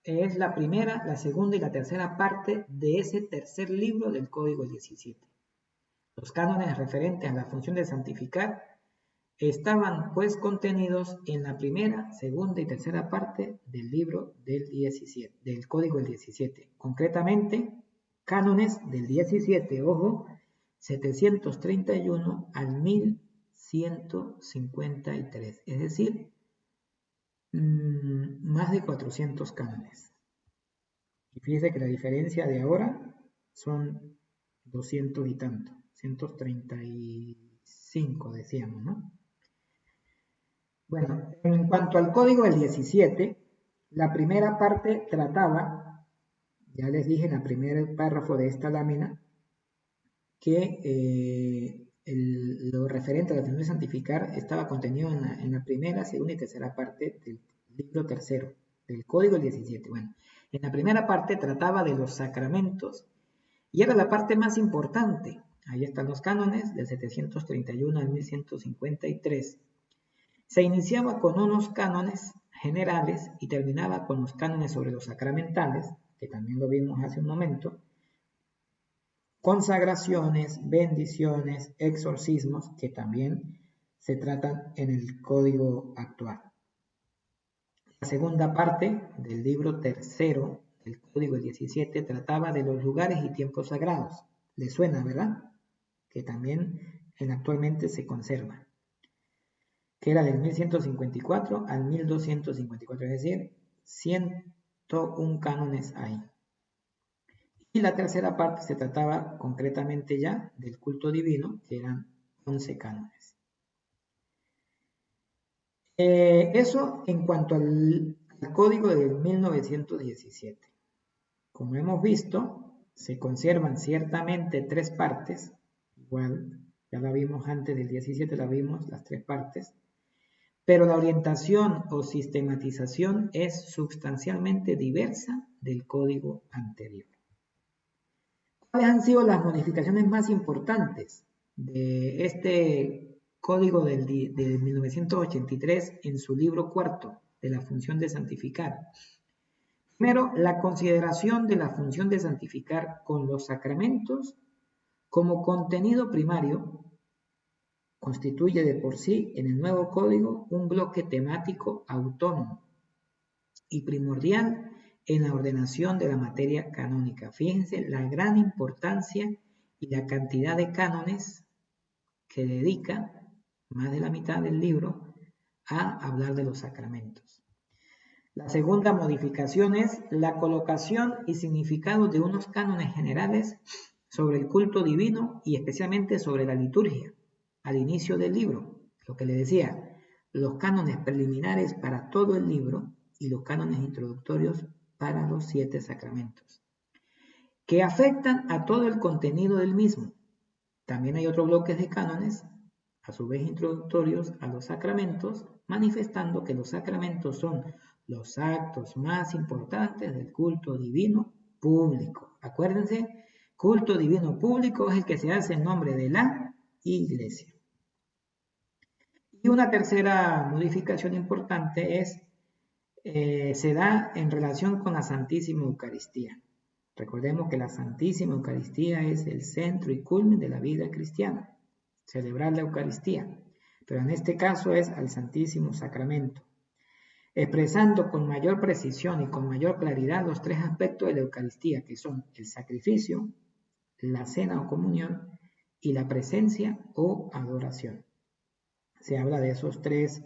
Speaker 1: es la primera, la segunda y la tercera parte de ese tercer libro del código 17. Los cánones referentes a la función de santificar estaban pues contenidos en la primera, segunda y tercera parte del libro del 17, del código del 17. Concretamente, cánones del 17, ojo, 731 al 1153, es decir, más de 400 cánones. Y fíjese que la diferencia de ahora son 200 y tanto, 135 decíamos, ¿no? Bueno, en cuanto al código del 17, la primera parte trataba, ya les dije en el primer párrafo de esta lámina, que lo referente a la función de santificar estaba contenido en la primera, segunda y tercera parte del libro tercero, del código del 17. Bueno, en la primera parte trataba de los sacramentos y era la parte más importante. Ahí están los cánones del 731 al 1153. Se iniciaba con unos cánones generales y terminaba con los cánones sobre los sacramentales, que también lo vimos hace un momento, consagraciones, bendiciones, exorcismos, que también se tratan en el código actual. La segunda parte del libro tercero del código 17 trataba de los lugares y tiempos sagrados. ¿Les suena, verdad? Que también actualmente se conserva. Que era del 1154 al 1254, es decir, 101 cánones ahí. Y la tercera parte se trataba concretamente ya del culto divino, que eran 11 cánones. Eso en cuanto al código de 1917. Como hemos visto, se conservan ciertamente 3 partes, igual, ya la vimos antes del 17, la vimos las 3 partes, pero la orientación o sistematización es sustancialmente diversa del código anterior. ¿Cuáles han sido las modificaciones más importantes de este código de 1983 en su libro cuarto de la función de santificar? Primero, la consideración de la función de santificar con los sacramentos como contenido primario constituye de por sí en el nuevo código un bloque temático autónomo y primordial en la ordenación de la materia canónica. Fíjense la gran importancia y la cantidad de cánones que dedica más de la mitad del libro a hablar de los sacramentos. La segunda modificación es la colocación y significado de unos cánones generales sobre el culto divino y especialmente sobre la liturgia. Al inicio del libro, lo que le decía, los cánones preliminares para todo el libro y los cánones introductorios para los 7 sacramentos, que afectan a todo el contenido del mismo. También hay otros bloques de cánones, a su vez introductorios a los sacramentos, manifestando que los sacramentos son los actos más importantes del culto divino público. Acuérdense, culto divino público es el que se hace en nombre de la Iglesia. Y una tercera modificación importante es, se da en relación con la Santísima Eucaristía. Recordemos que la Santísima Eucaristía es el centro y culmen de la vida cristiana, celebrar la Eucaristía, pero en este caso es al Santísimo Sacramento, expresando con mayor precisión y con mayor claridad los 3 aspectos de la Eucaristía, que son el sacrificio, la cena o comunión y la presencia o adoración. Se habla de esos tres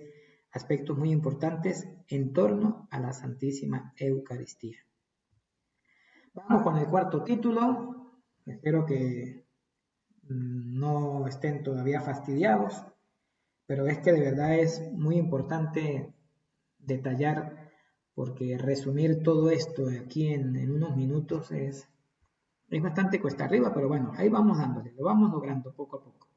Speaker 1: aspectos muy importantes en torno a la Santísima Eucaristía. Vamos con el cuarto título. Espero que no estén todavía fastidiados, pero es que de verdad es muy importante detallar, porque resumir todo esto aquí en unos minutos es bastante cuesta arriba, pero bueno, ahí vamos dándole, lo vamos logrando poco a poco.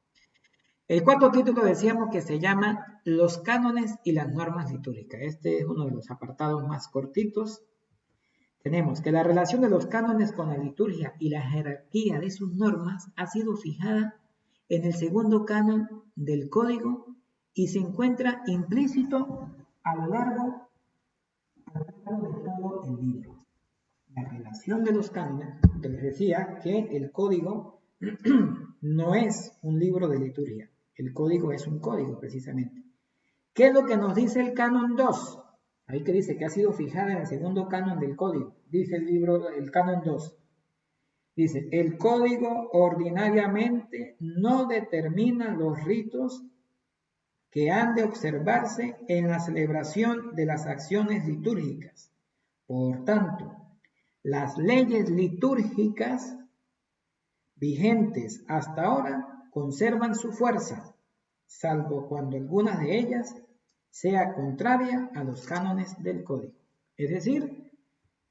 Speaker 1: El cuarto título decíamos que se llama Los cánones y las normas litúrgicas. Este es uno de los apartados más cortitos. Tenemos que la relación de los cánones con la liturgia y la jerarquía de sus normas ha sido fijada en el segundo canon del Código y se encuentra implícito a lo largo de todo el libro. La relación de los cánones, que les decía que el Código no es un libro de liturgia, el Código es un código precisamente. ¿Qué es lo que nos dice el canon 2? Ahí que dice que ha sido fijada en el segundo canon del Código. Dice el libro, el canon 2. Dice, el Código ordinariamente no determina los ritos que han de observarse en la celebración de las acciones litúrgicas. Por tanto, las leyes litúrgicas vigentes hasta ahora conservan su fuerza, salvo cuando alguna de ellas sea contraria a los cánones del Código. Es decir,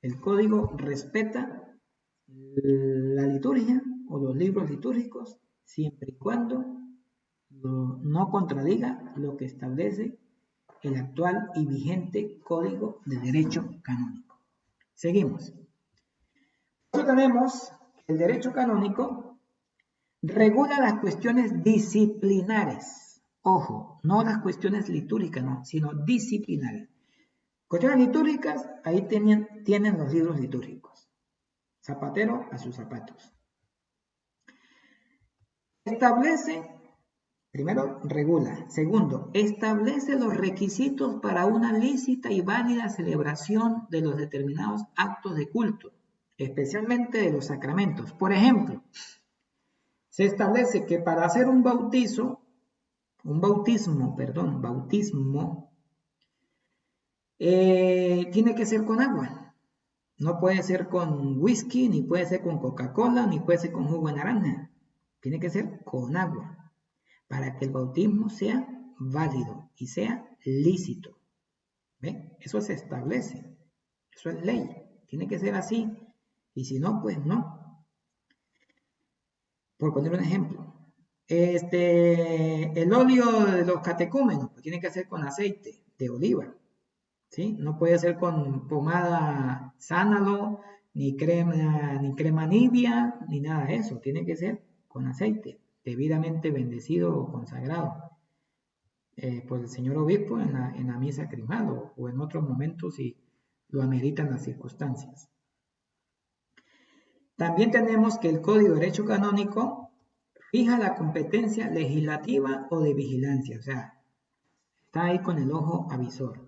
Speaker 1: el Código respeta la liturgia o los libros litúrgicos siempre y cuando no contradiga lo que establece el actual y vigente Código de Derecho Canónico. Seguimos. Aquí tenemos que el derecho canónico regula las cuestiones disciplinares. Ojo, no las cuestiones litúrgicas, no, sino disciplinares. Cuestiones litúrgicas, ahí tienen los libros litúrgicos. Zapatero a sus zapatos. Establece, primero, regula. Segundo, establece los requisitos para una lícita y válida celebración de los determinados actos de culto, especialmente de los sacramentos. Por ejemplo, se establece que para hacer un bautismo, tiene que ser con agua. No puede ser con whisky, ni puede ser con Coca-Cola, ni puede ser con jugo de naranja. Tiene que ser con agua, para que el bautismo sea válido y sea lícito. ¿Ve? Eso se establece. Eso es ley. Tiene que ser así. Y si no, pues no. Por poner un ejemplo. El óleo de los catecúmenos pues tiene que ser con aceite de oliva. ¿Sí? No puede ser con pomada Sánalo, ni crema Nivea, ni nada de eso. Tiene que ser con aceite, debidamente bendecido o consagrado por el señor obispo en la misa crismal o en otros momentos si lo ameritan las circunstancias. También tenemos que el Código de Derecho Canónico fija la competencia legislativa o de vigilancia, o sea, está ahí con el ojo avisor.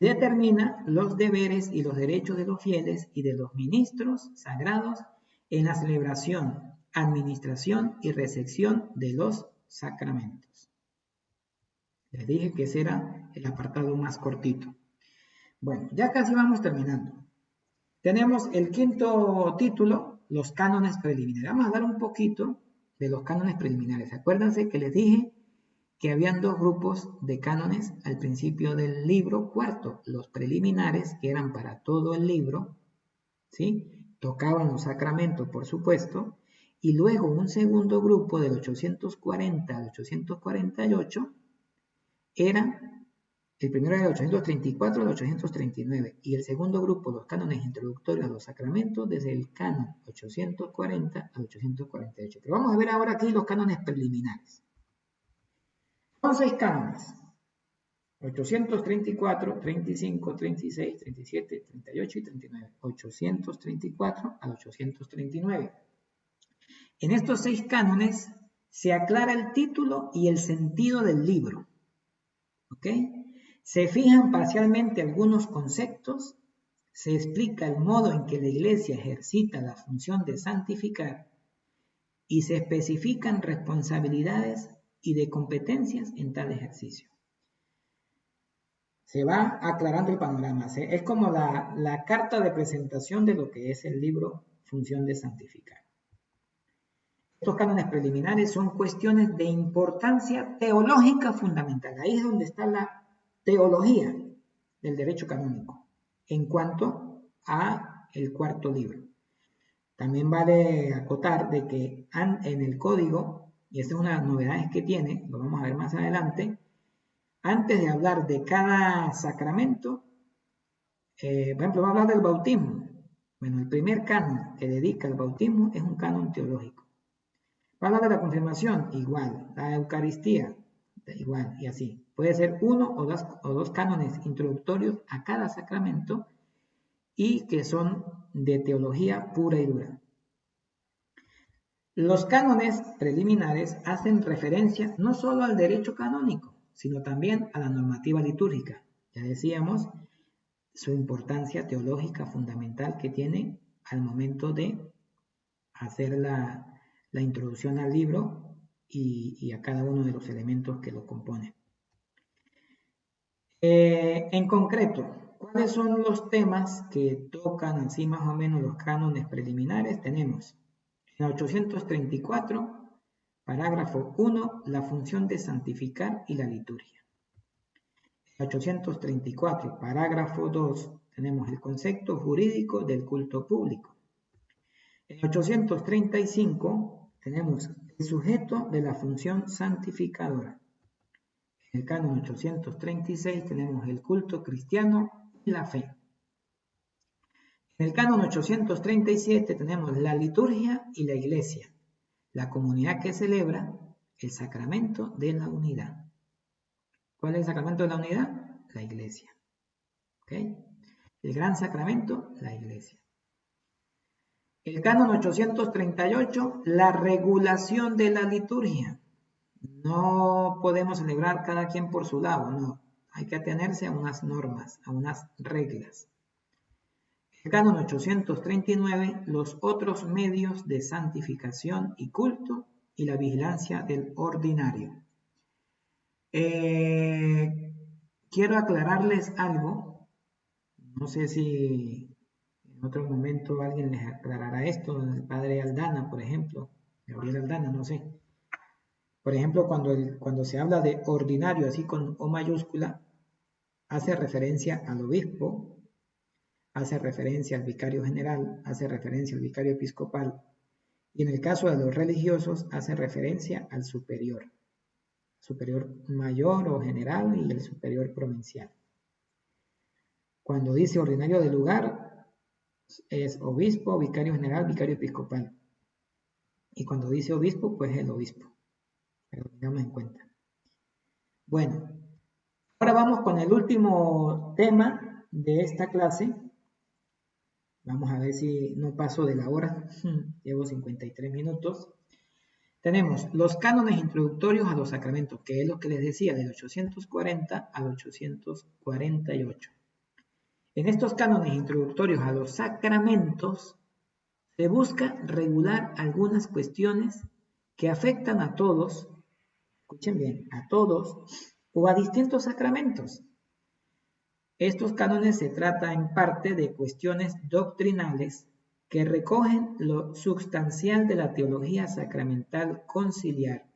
Speaker 1: Determina los deberes y los derechos de los fieles y de los ministros sagrados en la celebración, administración y recepción de los sacramentos. Les dije que ese era el apartado más cortito. Bueno, ya casi vamos terminando. Tenemos el quinto título, los cánones preliminares. Vamos a hablar un poquito de los cánones preliminares. Acuérdense que les dije que habían dos grupos de cánones al principio del libro cuarto. Los preliminares, que eran para todo el libro, ¿sí? Tocaban los sacramentos, por supuesto. Y luego un segundo grupo del 840 al 848 era... El primero era el 834 al 839 y el segundo grupo, los cánones introductorios a los sacramentos, desde el canon 840 al 848. Pero vamos a ver ahora aquí los cánones preliminares. Son 6 cánones. 834, 35, 36, 37, 38 y 39. 834 al 839. En estos 6 cánones se aclara el título y el sentido del libro. ¿Ok? Se fijan parcialmente algunos conceptos, se explica el modo en que la Iglesia ejercita la función de santificar y se especifican responsabilidades y de competencias en tal ejercicio. Se va aclarando el panorama. Es como la carta de presentación de lo que es el libro Función de Santificar. Estos cánones preliminares son cuestiones de importancia teológica fundamental. Ahí es donde está la teología del derecho canónico en cuanto a el cuarto libro. También vale acotar de que en el código, y esta es una de las novedades que tiene, lo vamos a ver más adelante, antes de hablar de cada sacramento, por ejemplo, va a hablar del bautismo. Bueno, el primer canon que dedica al bautismo es un canon teológico. Va a hablar de la confirmación, igual. La Eucaristía, igual, y así. Puede ser uno o dos cánones introductorios a cada sacramento y que son de teología pura y dura. Los cánones preliminares hacen referencia no solo al derecho canónico, sino también a la normativa litúrgica. Ya decíamos, su importancia teológica fundamental que tiene al momento de hacer la introducción al libro y a cada uno de los elementos que lo componen. En concreto, ¿cuáles son los temas que tocan así más o menos los cánones preliminares? Tenemos en 834, parágrafo 1, la función de santificar y la liturgia. En 834, parágrafo 2, tenemos el concepto jurídico del culto público. En 835 tenemos el sujeto de la función santificadora. En el canon 836 tenemos el culto cristiano y la fe. En el canon 837 tenemos la liturgia y la iglesia, la comunidad que celebra el sacramento de la unidad. ¿Cuál es el sacramento de la unidad? La iglesia. ¿Okay? El gran sacramento, la iglesia. El canon 838, la regulación de la liturgia. No podemos celebrar cada quien por su lado, no. Hay que atenerse a unas normas, a unas reglas. El canon 839, los otros medios de santificación y culto y la vigilancia del ordinario. Quiero aclararles algo. No sé si en otro momento alguien les aclarará esto, el padre Aldana, por ejemplo, Gabriel Aldana, no sé. Por ejemplo, cuando se habla de ordinario, así con O mayúscula, hace referencia al obispo, hace referencia al vicario general, hace referencia al vicario episcopal, y en el caso de los religiosos, hace referencia al superior mayor o general y el superior provincial. Cuando dice ordinario de lugar, es obispo, vicario general, vicario episcopal. Y cuando dice obispo, pues el obispo. Pero tengamos en cuenta. Bueno, ahora vamos con el último tema de esta clase. Vamos a ver si no paso de la hora. Llevo 53 minutos. Tenemos los cánones introductorios a los sacramentos, que es lo que les decía, del 840 al 848. En estos cánones introductorios a los sacramentos se busca regular algunas cuestiones que afectan a todos, escuchen bien, a todos o a distintos sacramentos. Estos cánones se trata en parte de cuestiones doctrinales que recogen lo sustancial de la teología sacramental conciliar,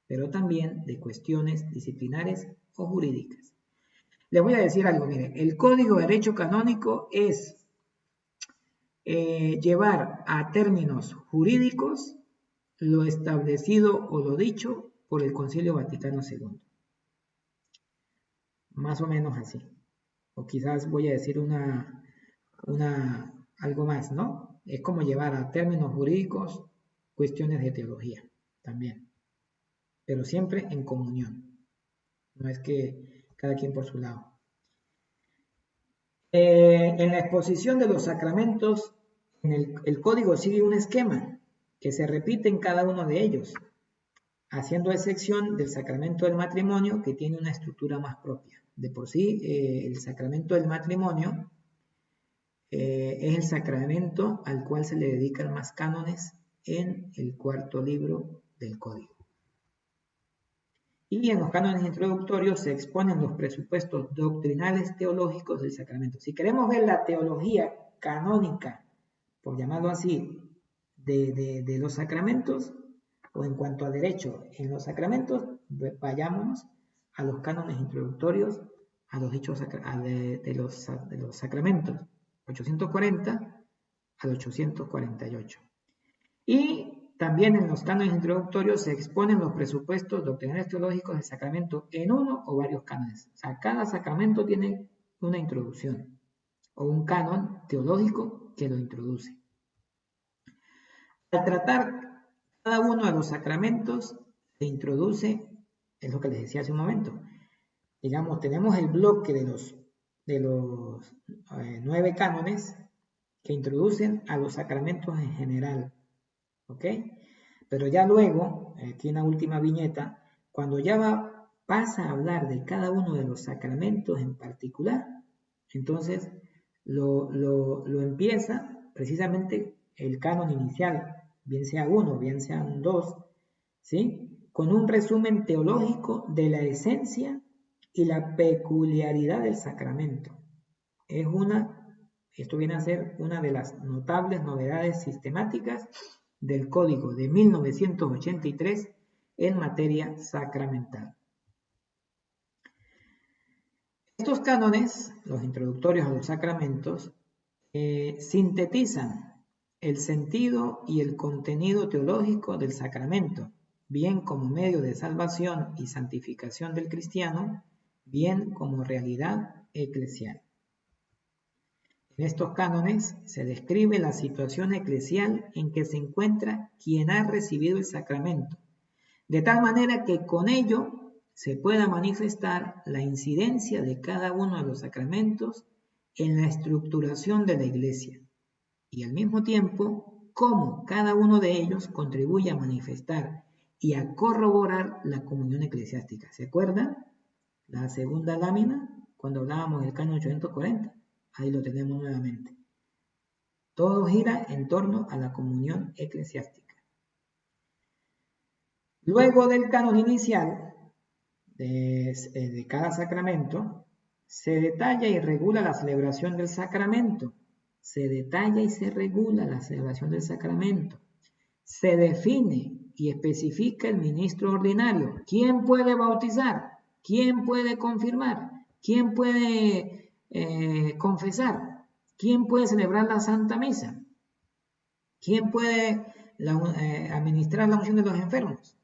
Speaker 1: pero también de cuestiones disciplinares o jurídicas. Les voy a decir algo, miren, el Código de Derecho Canónico es llevar a términos jurídicos lo establecido o lo dicho por el Concilio Vaticano II. Más o menos así. O quizás voy a decir algo más, ¿no? Es como llevar a términos jurídicos cuestiones de teología también. Pero siempre en comunión. No es que cada quien por su lado. En la exposición de los sacramentos, el código sigue un esquema que se repite en cada uno de ellos, haciendo excepción del sacramento del matrimonio, que tiene una estructura más propia. De por sí, el sacramento del matrimonio es el sacramento al cual se le dedican más cánones en el cuarto libro del Código. Y en los cánones introductorios se exponen los presupuestos doctrinales teológicos del sacramento. Si queremos ver la teología canónica, por llamarlo así, de los sacramentos, o en cuanto a derecho en los sacramentos, vayámonos a los cánones introductorios a los dichos de los sacramentos, 840 al 848. Y también en los cánones introductorios se exponen los presupuestos doctrinales teológicos del sacramento en uno o varios cánones. O sea, cada sacramento tiene una introducción o un canon teológico que lo introduce. Al tratar cada uno de los sacramentos, se introduce, es lo que les decía hace un momento, digamos, tenemos el bloque de los 9 cánones que introducen a los sacramentos en general, ¿ok? Pero ya luego, aquí en la última viñeta, cuando ya pasa a hablar de cada uno de los sacramentos en particular, entonces lo empieza precisamente el canon inicial, bien sea uno, bien sean dos, ¿sí? Con un resumen teológico de la esencia y la peculiaridad del sacramento. Esto viene a ser una de las notables novedades sistemáticas del Código de 1983 en materia sacramental. Estos cánones, los introductorios a los sacramentos, sintetizan el sentido y el contenido teológico del sacramento, bien como medio de salvación y santificación del cristiano, bien como realidad eclesial. En estos cánones se describe la situación eclesial en que se encuentra quien ha recibido el sacramento, de tal manera que con ello se pueda manifestar la incidencia de cada uno de los sacramentos en la estructuración de la Iglesia, y al mismo tiempo cómo cada uno de ellos contribuye a manifestar y a corroborar la comunión eclesiástica. ¿Se acuerdan? La segunda lámina, cuando hablábamos del canon 840, ahí lo tenemos nuevamente. Todo gira en torno a la comunión eclesiástica. Luego del canon inicial de cada sacramento, se detalla y regula la celebración del sacramento. Se detalla y se regula la celebración del sacramento. Se define y especifica el ministro ordinario. ¿Quién puede bautizar? ¿Quién puede confirmar? ¿Quién puede confesar? ¿Quién puede celebrar la Santa Misa? ¿Quién puede administrar la unción de los enfermos?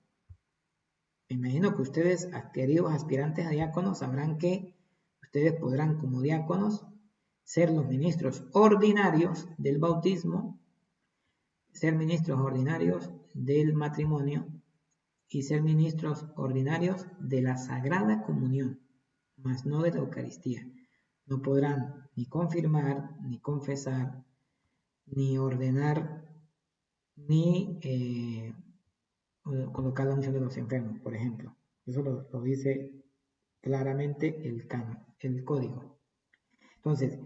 Speaker 1: Me imagino que ustedes, queridos aspirantes a diáconos, sabrán que ustedes podrán, como diáconos, ser los ministros ordinarios del bautismo, ser ministros ordinarios del matrimonio y ser ministros ordinarios de la Sagrada Comunión, mas no de la Eucaristía. No podrán ni confirmar, ni confesar, ni ordenar, ni colocar la unción de los enfermos, por ejemplo. Eso lo dice claramente el canon, el código. Entonces,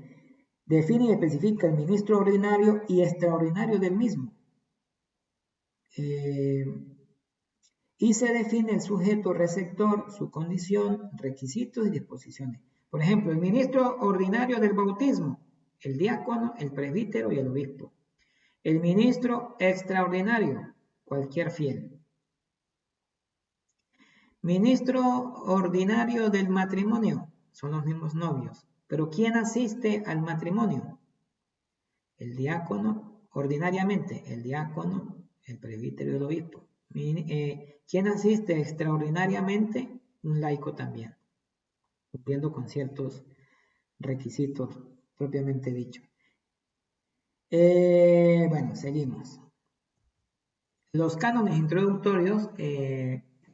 Speaker 1: define y especifica el ministro ordinario y extraordinario del mismo. Y se define el sujeto receptor, su condición, requisitos y disposiciones. Por ejemplo, el ministro ordinario del bautismo, el diácono, el presbítero y el obispo. El ministro extraordinario, cualquier fiel. Ministro ordinario del matrimonio, son los mismos novios. Pero ¿quién asiste al matrimonio? El diácono, ordinariamente, el diácono, el presbítero y el obispo. ¿Quién asiste extraordinariamente? Un laico también, cumpliendo con ciertos requisitos propiamente dicho. Bueno, seguimos. Los cánones introductorios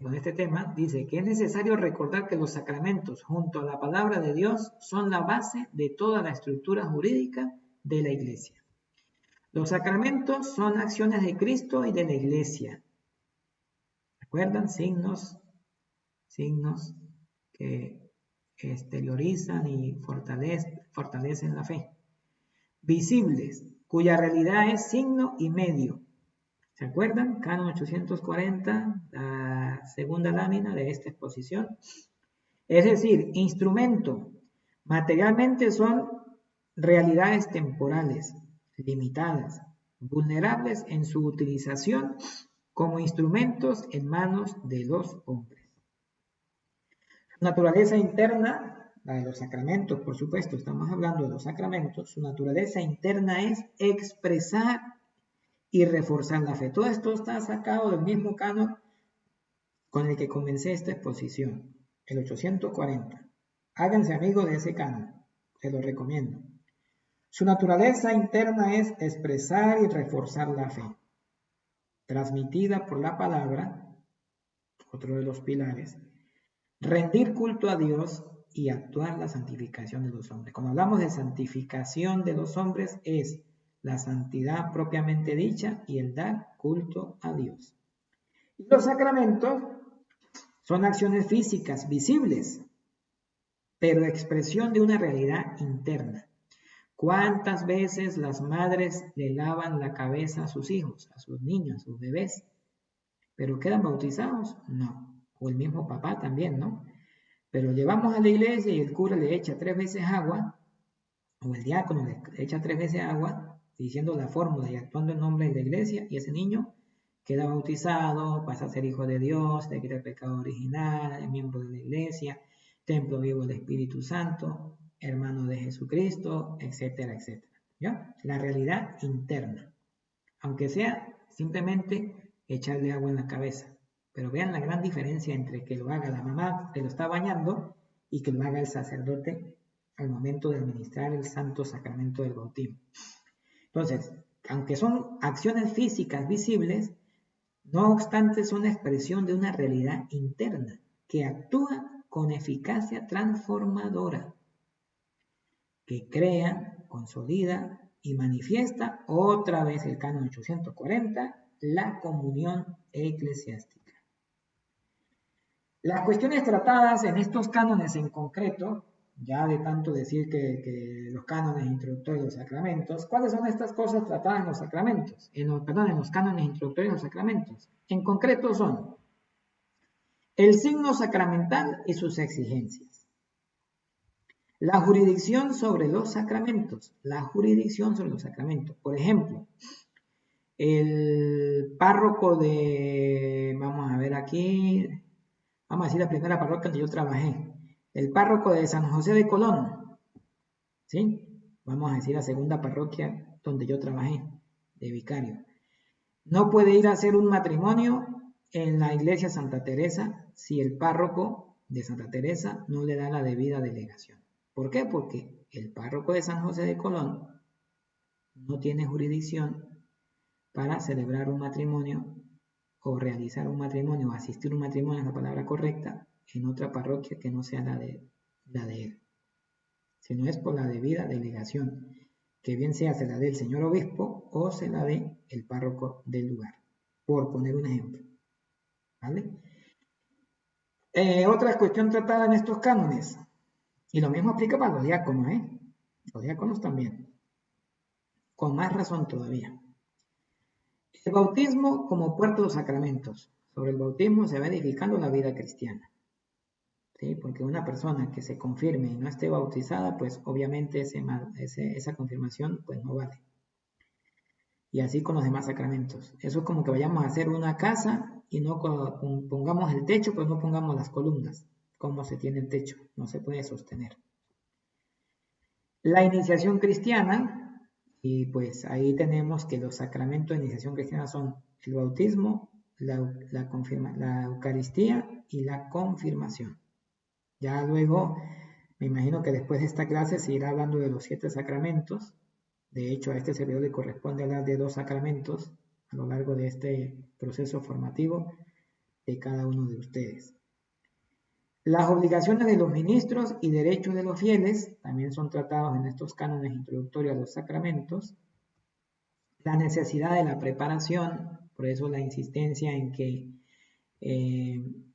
Speaker 1: con este tema dice que es necesario recordar que los sacramentos junto a la palabra de Dios son la base de toda la estructura jurídica de la Iglesia. Los sacramentos son acciones de Cristo y de la Iglesia. ¿Recuerdan? Signos que exteriorizan y fortalecen la fe. Visibles, cuya realidad es signo y medio. O ¿Se acuerdan? Canon 840, la segunda lámina de esta exposición. Es decir, instrumento. Materialmente son realidades temporales, limitadas, vulnerables en su utilización como instrumentos en manos de los hombres. Su naturaleza interna, la de los sacramentos, por supuesto, estamos hablando de los sacramentos, su naturaleza interna es expresar y reforzar la fe. Todo esto está sacado del mismo canon con el que comencé esta exposición, el 840. Háganse amigos de ese canon, se lo recomiendo. Su naturaleza interna es expresar y reforzar la fe, transmitida por la palabra, otro de los pilares, rendir culto a Dios y actuar la santificación de los hombres. Cuando hablamos de santificación de los hombres es la santidad propiamente dicha y el dar culto a Dios. Y los sacramentos son acciones físicas visibles, pero expresión de una realidad interna. ¿Cuántas veces las madres le lavan la cabeza a sus hijos, a sus niños, a sus bebés? ¿Pero quedan bautizados? No. O el mismo papá también, ¿no? Pero llevamos a la iglesia y el cura le echa 3 veces agua, o el diácono le echa 3 veces agua, diciendo la fórmula y actuando en nombre de la iglesia, y ese niño queda bautizado, pasa a ser hijo de Dios, le quita el pecado original, es miembro de la iglesia, templo vivo del Espíritu Santo, hermano de Jesucristo, etcétera, etcétera. ¿Ya? La realidad interna, aunque sea simplemente echarle agua en la cabeza. Pero vean la gran diferencia entre que lo haga la mamá que lo está bañando y que lo haga el sacerdote al momento de administrar el santo sacramento del bautismo. Entonces, aunque son acciones físicas visibles, no obstante son expresión de una realidad interna que actúa con eficacia transformadora, que crea, consolida y manifiesta otra vez el canon 840, la comunión eclesiástica. Las cuestiones tratadas en estos cánones en concreto, ya de tanto decir que los cánones introductorios de los sacramentos, ¿cuáles son estas cosas tratadas en los sacramentos? En los cánones introductorios de los sacramentos. En concreto son el signo sacramental y sus exigencias. La jurisdicción sobre los sacramentos. La jurisdicción sobre los sacramentos. Por ejemplo, el párroco de, vamos a ver aquí, vamos a decir la primera parroquia donde yo trabajé, el párroco de San José de Colón, ¿sí? Vamos a decir la segunda parroquia donde yo trabajé, de vicario. No puede ir a hacer un matrimonio en la iglesia Santa Teresa si el párroco de Santa Teresa no le da la debida delegación. ¿Por qué? Porque el párroco de San José de Colón no tiene jurisdicción para celebrar un matrimonio o realizar un matrimonio o asistir a un matrimonio, es la palabra correcta, en otra parroquia que no sea la de él. Si no es por la debida delegación, que bien sea se la dé el señor obispo o se la dé el párroco del lugar, por poner un ejemplo. ¿Vale? Otra cuestión tratada en estos cánones, y lo mismo aplica para los diáconos, los diáconos también, con más razón todavía. El bautismo como puerta de los sacramentos. Sobre el bautismo se va edificando la vida cristiana. ¿Sí? Porque una persona que se confirme y no esté bautizada, pues obviamente esa confirmación pues no vale. Y así con los demás sacramentos. Eso es como que vayamos a hacer una casa y no pongamos el techo, pues no pongamos las columnas. ¿Cómo se tiene el techo? No se puede sostener. La iniciación cristiana, y pues ahí tenemos que los sacramentos de iniciación cristiana son el bautismo, la Eucaristía y la confirmación. Ya luego, me imagino que después de esta clase se irá hablando de los 7 sacramentos. De hecho, a este servidor le corresponde hablar de 2 sacramentos a lo largo de este proceso formativo de cada uno de ustedes. Las obligaciones de los ministros y derechos de los fieles también son tratados en estos cánones introductorios a los sacramentos. La necesidad de la preparación, por eso la insistencia en que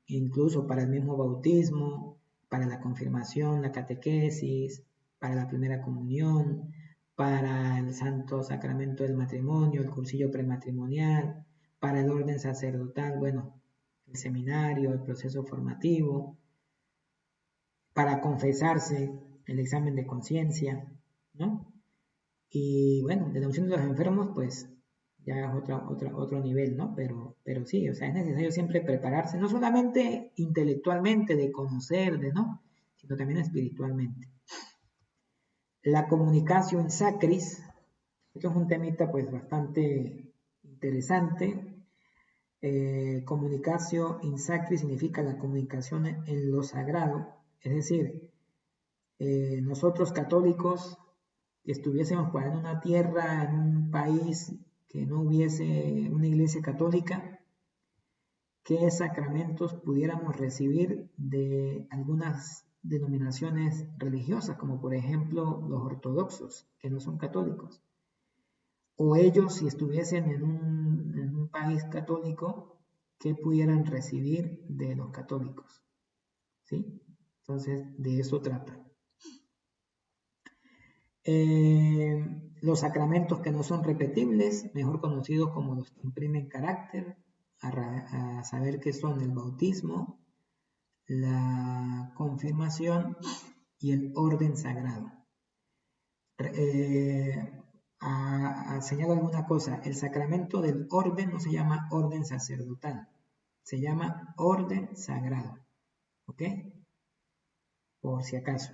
Speaker 1: incluso para el mismo bautismo, para la confirmación, la catequesis, para la primera comunión, para el santo sacramento del matrimonio, el cursillo prematrimonial, Para el orden sacerdotal, bueno, el seminario, el proceso formativo. Para confesarse, el examen de conciencia, ¿no? Y bueno, de la unción de los enfermos, pues ya es otro nivel, ¿no? Pero sí, o sea, es necesario siempre prepararse, no solamente intelectualmente, de conocer, ¿no? Sino también espiritualmente. La comunicación sacris, esto es un temita pues bastante interesante. Comunicatio in sacris significa la comunicación en lo sagrado, es decir, nosotros católicos que estuviésemos en una tierra, en un país que no hubiese una iglesia católica, ¿qué sacramentos pudiéramos recibir de algunas denominaciones religiosas, como por ejemplo los ortodoxos, que no son católicos? O ellos, si estuviesen en un país católico, ¿qué pudieran recibir de los católicos? ¿Sí? Entonces, de eso trata. Los sacramentos que no son repetibles, mejor conocidos como los que imprimen carácter, a saber qué son el bautismo, la confirmación y el orden sagrado. Señalo alguna cosa, el sacramento del orden no se llama orden sacerdotal, se llama orden sagrado, ¿ok? Por si acaso.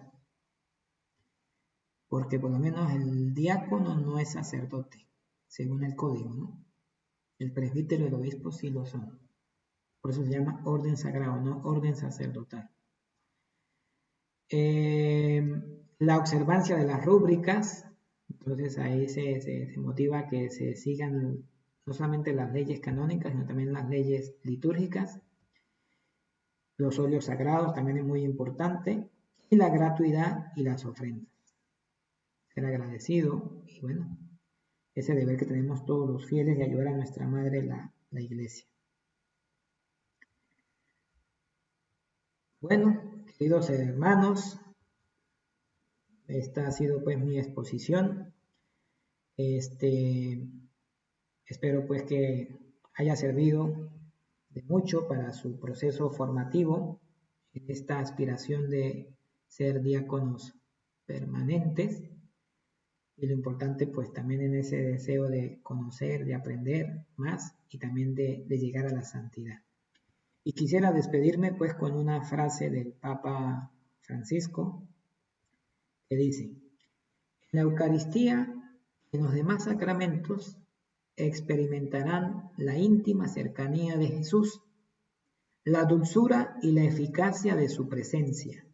Speaker 1: Porque por lo menos el diácono no es sacerdote, según el código, ¿no? El presbítero y el obispo sí lo son. Por eso se llama orden sagrado, no orden sacerdotal. La observancia de las rúbricas, entonces ahí se motiva que se sigan no solamente las leyes canónicas, sino también las leyes litúrgicas. Los óleos sagrados también es muy importante. Y la gratuidad y las ofrendas. Ser agradecido y bueno, ese deber que tenemos todos los fieles de ayudar a nuestra madre, la iglesia. Bueno, queridos hermanos, esta ha sido pues mi exposición. Espero pues que haya servido de mucho para su proceso formativo en esta aspiración de ser diáconos permanentes. Y lo importante pues también en ese deseo de conocer, de aprender más y también de llegar a la santidad. Y quisiera despedirme pues con una frase del Papa Francisco que dice: en la Eucaristía y en los demás sacramentos experimentarán la íntima cercanía de Jesús, la dulzura y la eficacia de su presencia.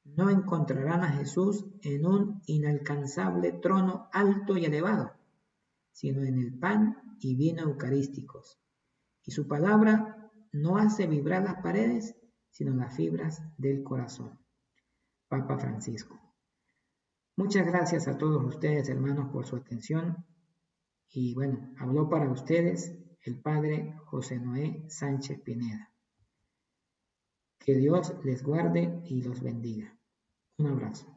Speaker 1: No encontrarán a Jesús en un inalcanzable trono alto y elevado, sino en el pan y vino eucarísticos. Y su palabra no hace vibrar las paredes, sino las fibras del corazón. Papa Francisco. Muchas gracias a todos ustedes, hermanos, por su atención. Y bueno, habló para ustedes el Padre José Noé Sánchez Pineda. Que Dios les guarde y los bendiga. Un abrazo.